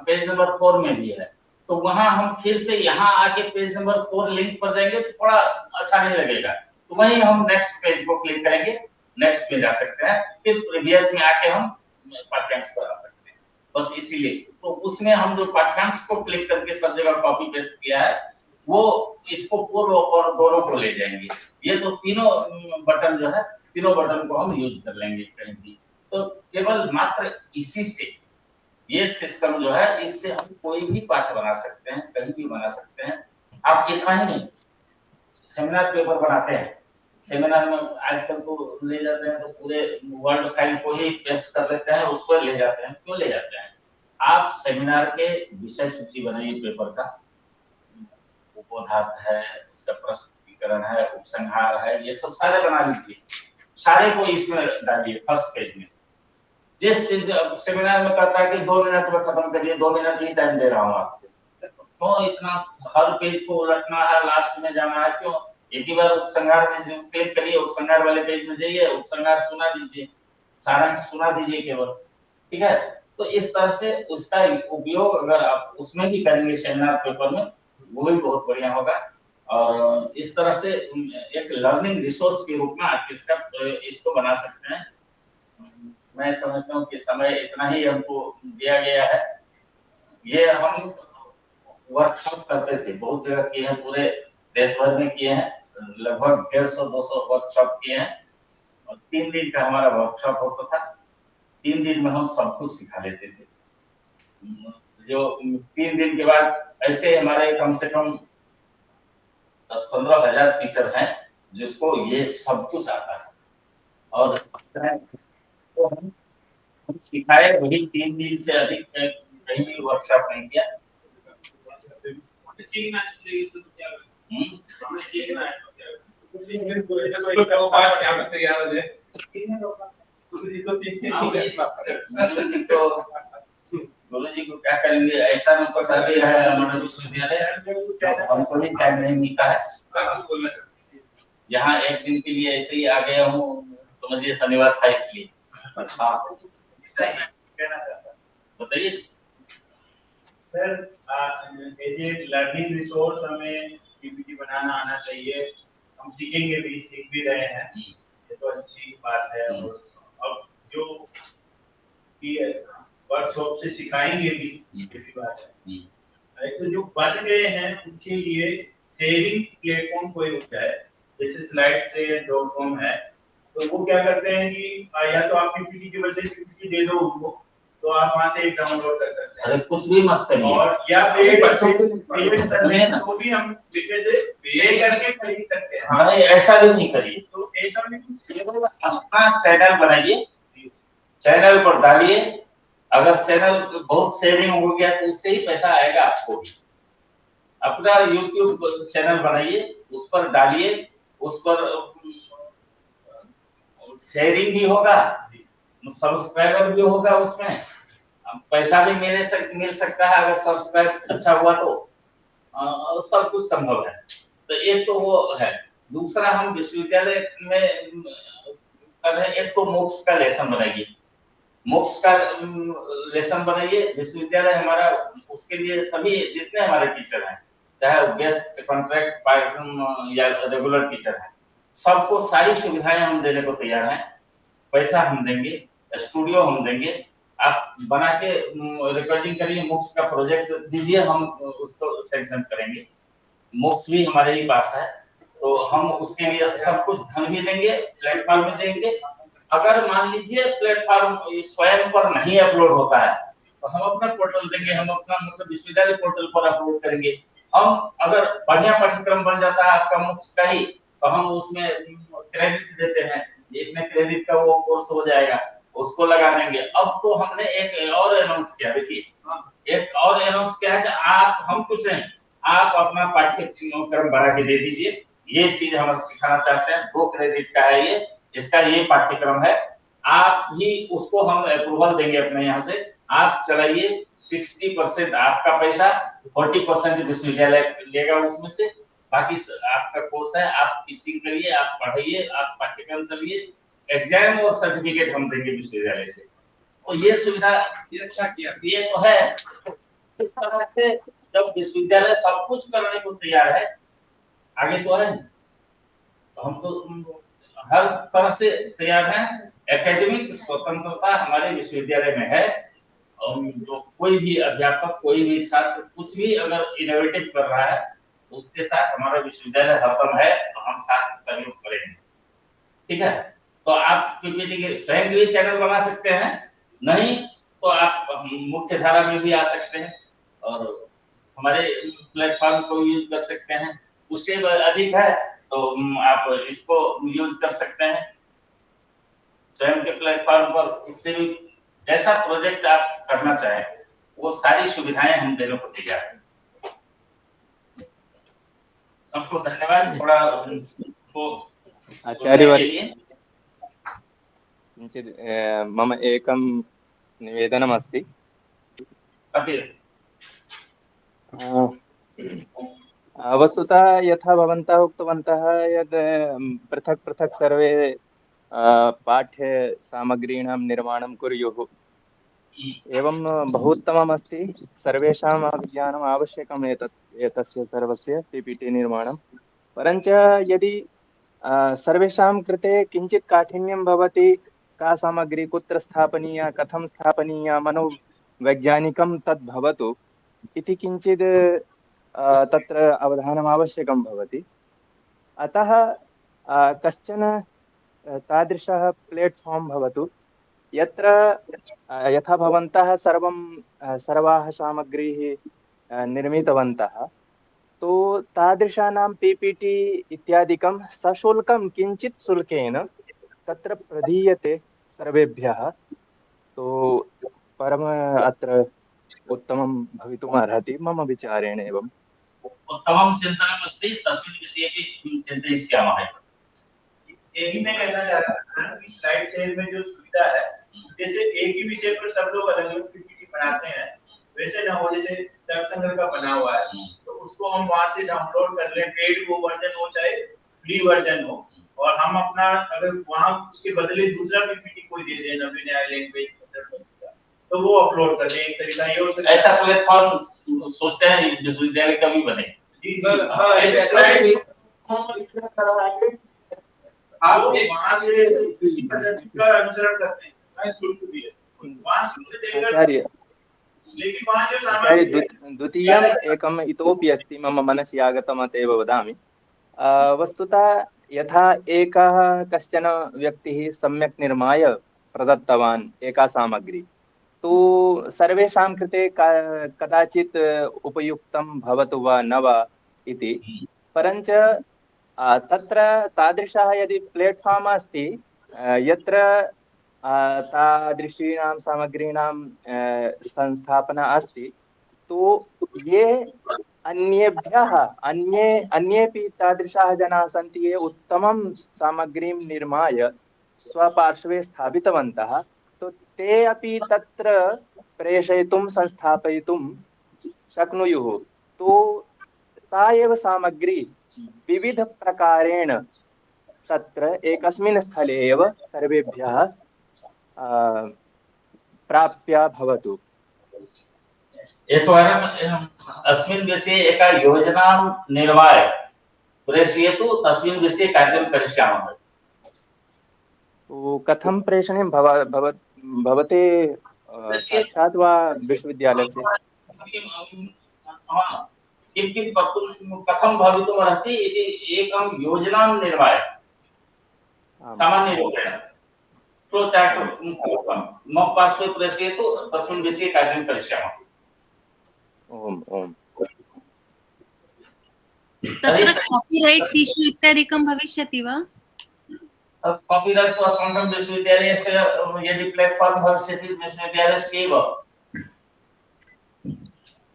पेज नंबर 4 में भी है। तो वहां हम फिर से यहाँ आके पेज नंबर 4 लिंक पर जाएंगे तो थोड़ा अच्छा नहीं लगेगा, तो वहीं हम नेक्स्ट पेज को क्लिक करेंगे, नेक्स्ट पे जा सकते हैं, फिर प्रीवियस में आके हम पाठ्यांश पर आ सकते हैं। बस इसीलिए तो उसमें हम जो पाठ्यांश को क्लिक करके सब जगह कॉपी पेस्ट किया है वो इसको पूर्व और दोनों को ले जाएंगे। ये तो तीनों बटन जो है, तीनों बटन को हम यूज कर लेंगे कहीं भी। तो केवल मात्र इसी से, ये सिस्टम जो है, इससे हम कोई भी पाठ बना सकते हैं, कहीं भी बना सकते हैं। आप इतना ही नहीं, सेमिनार पेपर बनाते हैं, सेमिनार में आजकल तो ले जाते हैं तो पूरे वर्ड फाइल को ही पेस्ट कर लेते हैं, उसको ले जाते हैं। क्यों ले जाते हैं? आप सेमिनार के विषय सूची बनाइए पेपर का, उपोद्घात है, उसका प्रस्तुतिकरण है, उपसंहार है, ये सब सारे बना लीजिए, सारे को इसमें डालिए फर्स्ट पेज में। जिस चीज सेमिनार में कहता है कि 2 मिनट में खत्म करिए, 2 मिनट ही टाइम दे रहा हूँ आपको, क्यों इतना हर पेज को उलटना है, लास्ट में जाना है? क्यों? एक ही बार उपसंहार में क्लिक करिए, उपसंहार वाले पेज में जाइए, उपसंहार सुना दीजिए, सारांश सुना दीजिए केवल, ठीक है? तो इस तरह से उसका उपयोग अगर आप उसमें भी करेंगे सेमिनार पेपर में, वो भी बहुत बढ़िया होगा। और इस तरह से एक लर्निंग रिसोर्स के रूप में आप इसको बना सकते हैं। मैं समझता हूँ कि समय इतना ही हमको दिया गया है। ये हम वर्कशॉप करते थे, बहुत जगह किए हैं, पूरे देश भर में किए हैं, लगभग 150-200 वर्कशॉप किए हैं, और 3 दिन का हमारा वर्कशॉप होता था। 3 दिन में हम सब कुछ सिखा लेते थे। जो 3 दिन के बाद ऐसे हमारे कम से कम 10-15 हजार टीचर हैं जिसको ये सब कुछ आता है, और तो हम सिखाए वही 3 दिन से अधिक कहीं भी वर्कशॉप नहीं किया। सीखना चाहिए तो क्या हमें सीखना है गुरु जी को क्या करेंगे, ऐसा न प्रसादी है हमारे विश्वविद्यालय, हमको भी टाइम नहीं मिलता है। यहाँ एक दिन के लिए ऐसे ही आ गया हूँ, समझिए शनिवार था इसलिए। हाँ कहना चाहता, बताइए sir. As a learning resource हमें पीपीटी बनाना आना चाहिए, हम सीखेंगे भी, सीख भी रहे हैं, ये तो अच्छी बात है। और जो वर्कशॉप से सिखाएंगे भी, ये भी बात है। तो जो बन गए हैं उनके लिए शेयरिंग प्लेटफॉर्म कोई होता है, जैसे स्लाइड से .com है, तो वो क्या करते हैं कि या तो आप पीपीटी के बदले पीपीटी दे दो उनको, तो आप वहां से डाउनलोड कर सकते हैं। अरे कुछ भी मत करिए, और या बच्चों को तो भी हम लिखे से पे करके खरीद सकते हैं। हाँ, ऐसा भी नहीं करिए। तो ऐसा नहीं, कुछ केवल अपना चैनल बनाइए, चैनल पर डालिए। अगर चैनल बहुत शेयरिंग हो गया तो उससे ही पैसा आएगा आपको भी। अपना YouTube चैनल बनाइए, उस पर डालिए, उस पर शेयरिंग भी होगा, सब्सक्राइबर भी होगा, उसमें पैसा भी मिल सकता है अगर सब्सक्राइब अच्छा हुआ तो सब कुछ संभव है। तो एक तो वो है। दूसरा, हम विश्वविद्यालय में कर रहे हैं, एक तो मोक्ष का लेसन बनाइए, मोक्ष का लेसन बनाइए। विश्वविद्यालय हमारा, उसके लिए सभी जितने हमारे टीचर हैं, चाहे गेस्ट, कॉन्ट्रैक्ट, पार्ट टाइम या रेगुलर टीचर हैं, सबको सारी सुविधाएं हम देने को तैयार हैं। पैसा हम देंगे, स्टूडियो हम देंगे, आप बना के रिकॉर्डिंग करिए, मोक्ष का प्रोजेक्ट दीजिए, हम उसको सैंक्शन करेंगे। मोक्ष भी हमारे ही पास है, तो हम उसके लिए सब कुछ धन भी देंगे, प्लेटफॉर्म में देंगे। अगर मान लीजिए प्लेटफॉर्म स्वयं पर नहीं अपलोड होता है तो हम अपना पोर्टल देंगे, हम अपना मतलब विश्वविद्यालय पोर्टल पर अपलोड करेंगे। हम अगर बढ़िया पाठ्यक्रम बन जाता है आपका मोक्ष का ही, तो हम उसमें क्रेडिट देते हैं, इतने क्रेडिट का वो कोर्स हो जाएगा, उसको लगा देंगे। अब तो हमने एक और अनाउंस किया, देखिए एक और अनाउंस किया है कि आप, हम कुछ नहीं, आप अपना पाठ्यक्रम बना के दे दीजिए, ये चीज हम सिखाना चाहते हैं, 2 क्रेडिट का है ये, इसका ये पाठ्यक्रम है, आप ही उसको हम अप्रूवल देंगे अपने यहाँ से, आप चलाइए। 60% आपका पैसा, 40% विश्वविद्यालय लेगा उसमें से, बाकी आपका कोर्स है, आप टीचिंग करिए, आप पढ़ाइए, आप पाठ्यक्रम चलिए, एग्जाम और सर्टिफिकेट हम देंगे विश्वविद्यालय से। तो ये सुविधा, ये अच्छा किया। ये तो है। इस तरह से जब विश्वविद्यालय सब कुछ करने को तैयार है, आगे तो है, तो हम तो हर तरह से तैयार हैं। एकेडमिक स्वतंत्रता हमारे विश्वविद्यालय में है, और जो कोई भी अध्यापक, कोई भी छात्र कुछ भी अगर इनोवेटिव कर रहा है तो उसके साथ हमारा विश्वविद्यालय हरदम है, तो हम साथ सहयोग करेंगे। ठीक है, तो आप पीपीटी के स्वयं भी चैनल बना सकते हैं, नहीं तो आप मुख्य धारा में भी आ सकते हैं और हमारे प्लेटफॉर्म को यूज कर सकते हैं। उससे अधिक है तो आप इसको यूज कर सकते हैं स्वयं के प्लेटफॉर्म पर। इससे भी जैसा प्रोजेक्ट आप करना चाहें वो सारी सुविधाएं हम देने को तैयार हैं। सबको धन्यवाद। थोड़ा आचार्यवर्य, किञ्चित् मम एकं निवेदनमस्ति। वस्तुतः यथा भवन्तः उक्तवन्तः यद् पृथक् पृथक् सर्वे पाठ्यसामग्रीणां निर्माणं कुर्युः, एवं बहु उत्तममस्ति। सर्वेषाम् ज्ञानम् आवश्यकम् एतस्य सर्वस्य पीपीटी निर्माणं। परञ्च यदि सर्वेषां कृते किञ्चित् काठिन्यं भवति, का सामग्री कुत्र स्थापनीया, कथं स्थापनीया, मनोवैज्ञानिकं तद् भवतु इति किञ्चित् तत्र अवधानम् आवश्यकं भवति। अतः कश्चन तादृशः प्लेट्फार्म् भवतु यत्र यथा भवन्तः सर्वाः सामग्रीः निर्मितवन्तः, तो तादृशानां पीपीटी इत्यादिकं सशुल्कं किञ्चित् शुल्केन तत्र प्रदीयते सर्वेभ्यः, तो परम अत्र उत्तमं भवितुम् अर्हति मम विचारेण। एवं उत्तमं चिन्तनम् अस्ति, तस्मिन् विषये अपि चिन्तयिष्यामः। यही मैं कहना चाह रहा था कि स्लाइड शेयर में जो सुविधा है, जैसे एक ही विषय पर सब लोग अलग अलग पीपीटी बनाते हैं, वैसे ना हो। जैसे तर्कसंग्रह का बना हुआ है तो उसको हम वहां से डाउनलोड कर लें, पेड वो वर्जन हो चाहे फ्री वर्जन हो, और हम अपना अगर वहां उसके बदले दूसरा पीपीटी कोई दे दे, नवीन नया लैंग्वेज तो वो अपलोड कर दें। एक तरीका ये हो सकता है। ऐसा प्लेटफॉर्म सोचते हैं विश्वविद्यालय का भी बने। जी सर, हाँ ऐसे स्लाइड आप एक वहां से किसी पद्धति का अनुसरण करते हैं, मैं शुल्क भी है वहां शुल्क देकर, आचार्य लेकिन वहां जो सामग्री द्वितीयम् एकम् इतोपि अस्ति मम मनसि आगतम्, अतएव वदामि। वस्तुतः यथा एकः कश्चन व्यक्तिः सम्यक् निर्माय प्रदत्तवान् एका सामग्री, तो सर्वेषां कृते कदाचित् उपयुक्तं भवतु वा न वा इति। परञ्च तत्र तादृशः यदि प्लेट्फार्म् अस्ति यत्र तादृशीनां सामग्रीणां संस्थापना अस्ति, तो ये अन्येपि तादृशाः जनाः सन्ति ये उत्तमं सामग्रीं निर्माय स्वपार्श्वे स्थापितवन्तः, तो ते अपि तत्र प्रेषयितुं संस्थापयितुं शक्नुयुः। तो सा एव सामग्री विविध प्रकारेण तत्र एकस्मिन् स्थले एव सर्वेभ्यः प्राप्या भवतु। एकवारम् अस्मिन् विषये एका योजनां निर्माय प्रेषयतु, तस्मिन् विषये कार्यं करिष्यामः। तो कथं प्रेषणीयं भवते साक्षात् वा विश्वविद्यालयस्य? किं किं कर्तुं कथं भवितुमर्हति इति एकं योजनां निर्माय सामान्यरूपेण फ्लोचार्ट् मम पार्श्वे प्रेषयतु, तस्मिन् विषये कार्यं करिष्यामः। ओम ओम। तत्र कॉपीराइट्स् इश्यू इत्यादिकं भविष्यति वा? कॉपीराइट तो अस्माकं विश्वविद्यालयस्य यदि प्लेटफार्म् भविष्यति विश्वविद्यालयस्य एव।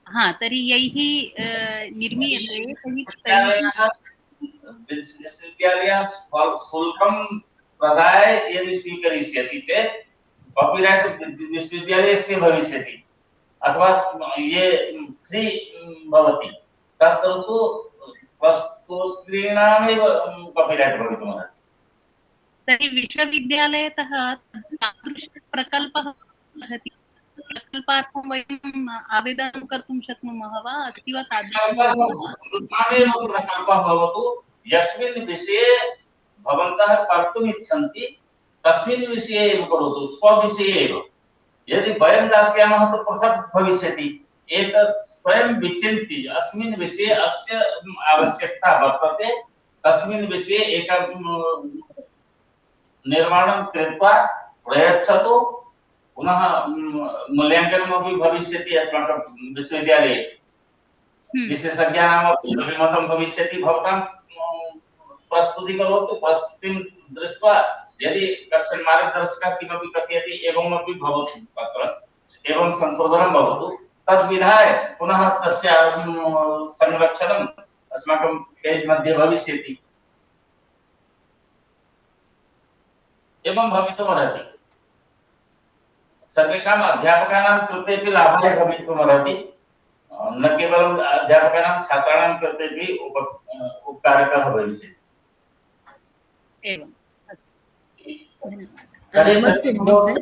हा, तर्हि यैः निर्मीयते तैः विश्वविद्यालयः शुल्कं प्रदाय यदि स्वीकरिष्यति चेत् कॉपीराइट विश्वविद्यालयस्य भविष्यति, अथवा ये फ्री भवति तत्तु प्रस्तोत्रीणामेव कॉपीराइट भवितुमर्हति। तर्हि विश्वविद्यालयतः तादृशप्रकल्पः भवति प्रकल्पार्थं वयम् आवेदनं कर्तुं शक्नुमः वा अस्ति वा तादृशं? प्रकल्पः भवतु यस्मिन् विषये भवन्तः कर्तुम् इच्छन्ति तस्मिन् विषये एव करोतु, स्वविषये एव। यदि वयं दास्यामः तो पृथक् भविष्यति। एतत् स्वयं विचिन्त्य अस्मिन् विषये अस्य आवश्यकता वर्तते, तस्मिन् विषये एकं निर्माणं कृत्वा प्रयच्छतु। पुनः मूल्याङ्कनमपि भविष्यति अस्माकं विश्वविद्यालये। विशेषज्ञानामपि अभिमतं भविष्यति। भवतां प्रस्तुतिं करोतु, प्रस्तुतिं दृष्ट्वा यदि कश्चन मार्गदर्शकः किमपि कथयति एवमपि भवतु, तत्र एवं संशोधनं भवतु, तद्विधाय पुनः तस्य संरक्षणम् अस्माकं पेज् मध्ये भविष्यति। एवं भवितुमर्हति। सर्वेषाम् अध्यापकानां कृतेपि लाभाय भवितुमर्हति, न केवलं अध्यापकानां छात्राणां कृतेपि उपकारकः भविष्यति। एवं नमस्ते महोदय।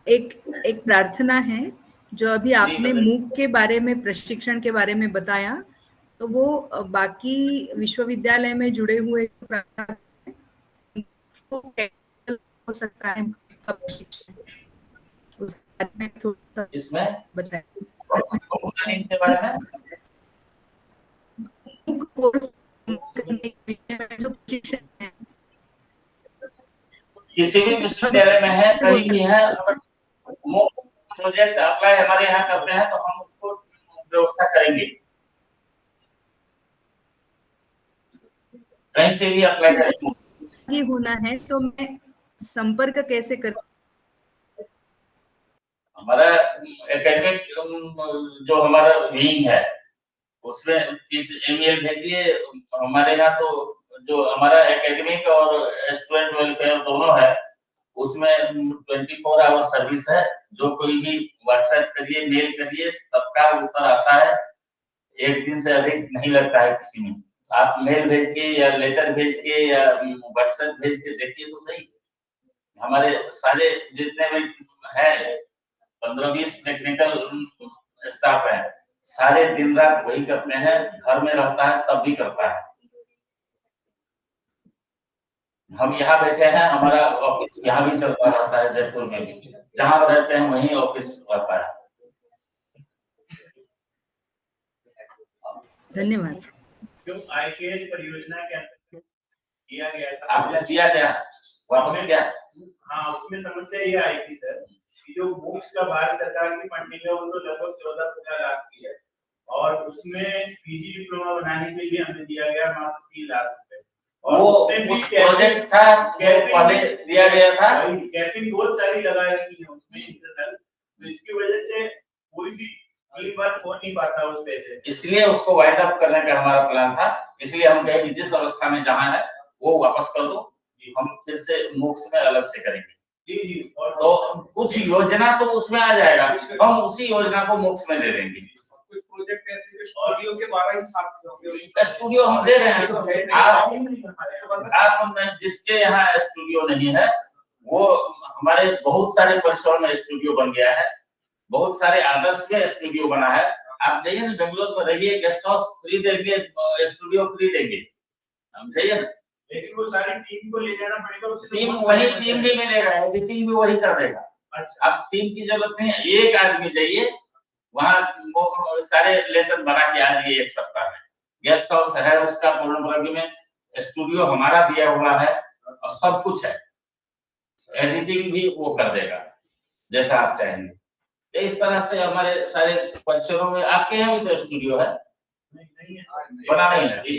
एक प्रार्थना है जो अभी आपने मूक के बारे में, प्रशिक्षण के बारे में बताया, तो वो बाकी विश्वविद्यालय में जुड़े हुए हो सकता है उस बारे में थोड़ा इसमें बताएं। इनके बारे में जो प्रशिक्षण है किसी भी विश्वविद्यालय में है, कहीं भी है, अगर प्रोजेक्ट अप्लाई हमारे यहाँ करते हैं तो हम उसको व्यवस्था करेंगे। कहीं से भी अप्लाई करेंगे। होना है तो मैं संपर्क कैसे कर? हमारा एकेडमिक जो हमारा विंग है उसमें किस ईमेल भेजिए। हमारे यहाँ तो जो हमारा एकेडमिक और स्टूडेंट वेलफेयर दोनों है, उसमें 24 आवर सर्विस है। जो कोई भी व्हाट्सएप करिए, मेल करिए, तत्काल उत्तर आता है। एक दिन से अधिक नहीं लगता है किसी में। आप मेल भेज के या लेटर भेज के या व्हाट्सएप भेज के देखिए तो सही। हमारे सारे जितने भी है 15-20 टेक्निकल स्टाफ है, सारे दिन रात वही करते हैं। घर में रहता है तब भी करता है। हम यहाँ बैठे हैं, हमारा ऑफिस यहाँ भी चलता रहता है, जयपुर में भी। जहाँ रहते हैं वहीं ऑफिस रहता है। धन्यवाद। जो IKS परियोजना के अंतर्गत किया गया था, आपने दिया क्या वापस क्या? हाँ, उसमें समस्या ये आई थी सर कि जो बुक्स का भारत सरकार की फंडिंग है वो तो लगभग 14-15 लाख की है, और उसमें पीजी डिप्लोमा बनाने के लिए हमें दिया गया मात्र 3 लाख रुपए। और उस प्रोजेक्ट था जो पहले दिया गया था, कैपिंग बहुत सारी लगा रखी है उसमें इंटरनल, तो इसकी वजह से कोई भी एक बार हो नहीं पाता उस पैसे। इसलिए उसको वाइंड अप करने का हमारा प्लान था। इसलिए हम कहे कि जिस अवस्था में जहाँ है वो वापस कर दो, हम फिर से मूक्स में अलग से करेंगे। जी जी। और तो कुछ योजना तो उसमें आ जाएगा, हम उसी योजना को मूक्स में दे देंगे। कुछ प्रोजेक्ट ऐसे स्टूडियो के 12 ही साथ स्टूडियो हम दे रहे हैं। आप जिसके यहाँ स्टूडियो नहीं है, वो हमारे बहुत सारे परिसरों में स्टूडियो बन गया है। बहुत सारे आदर्श के स्टूडियो बना है। आप जाइए ना, बेंगलोर में रहिए, गेस्ट हाउस फ्री देंगे, स्टूडियो फ्री देंगे। हम जाइए ना, लेकिन वो सारी टीम को ले जाना पड़ेगा। टीम भी मिलेगा, एडिटिंग भी वही कर देगा। अच्छा। अब टीम की जरूरत नहीं है, एक आदमी जाइए वहाँ, वो सारे लेसन बना के आ जाइए एक सप्ताह में। गेस्ट हाउस है उसका पूर्णवर्ग में, स्टूडियो हमारा दिया हुआ है और सब कुछ है। एडिटिंग भी वो कर देगा जैसा आप चाहेंगे। तो इस तरह से हमारे सारे परिसरों में, आपके यहाँ भी तो स्टूडियो है? नहीं है, बना नहीं है अभी?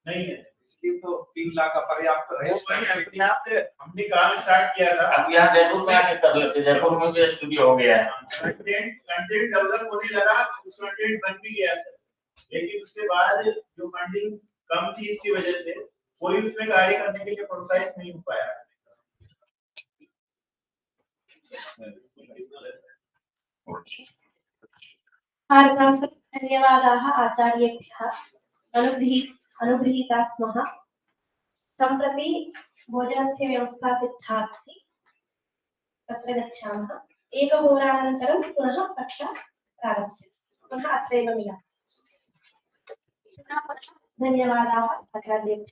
नहीं है। इसलिए तो 3 लाख पर्याप्त रहे। हमने काम स्टार्ट किया था। अब यहाँ जयपुर में आके कर लेते, जयपुर में भी स्टूडियो हो गया है। कंटेंट डेवलप होने लगा, उस कंटेंट बन भी गया था, लेकिन उसके बाद जो फंडिंग कम थी इसकी वजह से कोई उसमें कार्य करने के लिए प्रोत्साहित नहीं हो पाया। धन्यवादाः आचार्येभ्यः अनुगृहीता स्मः। सम्प्रति भोजनस्य व्यवस्था सिद्धा अस्ति। तत्र गच्छामः। एकहोरानन्तरं पुनः कक्षा प्रारप्स्यते। पुनः अत्रैव मिलामः। धन्यवादाः भद्रादेवी।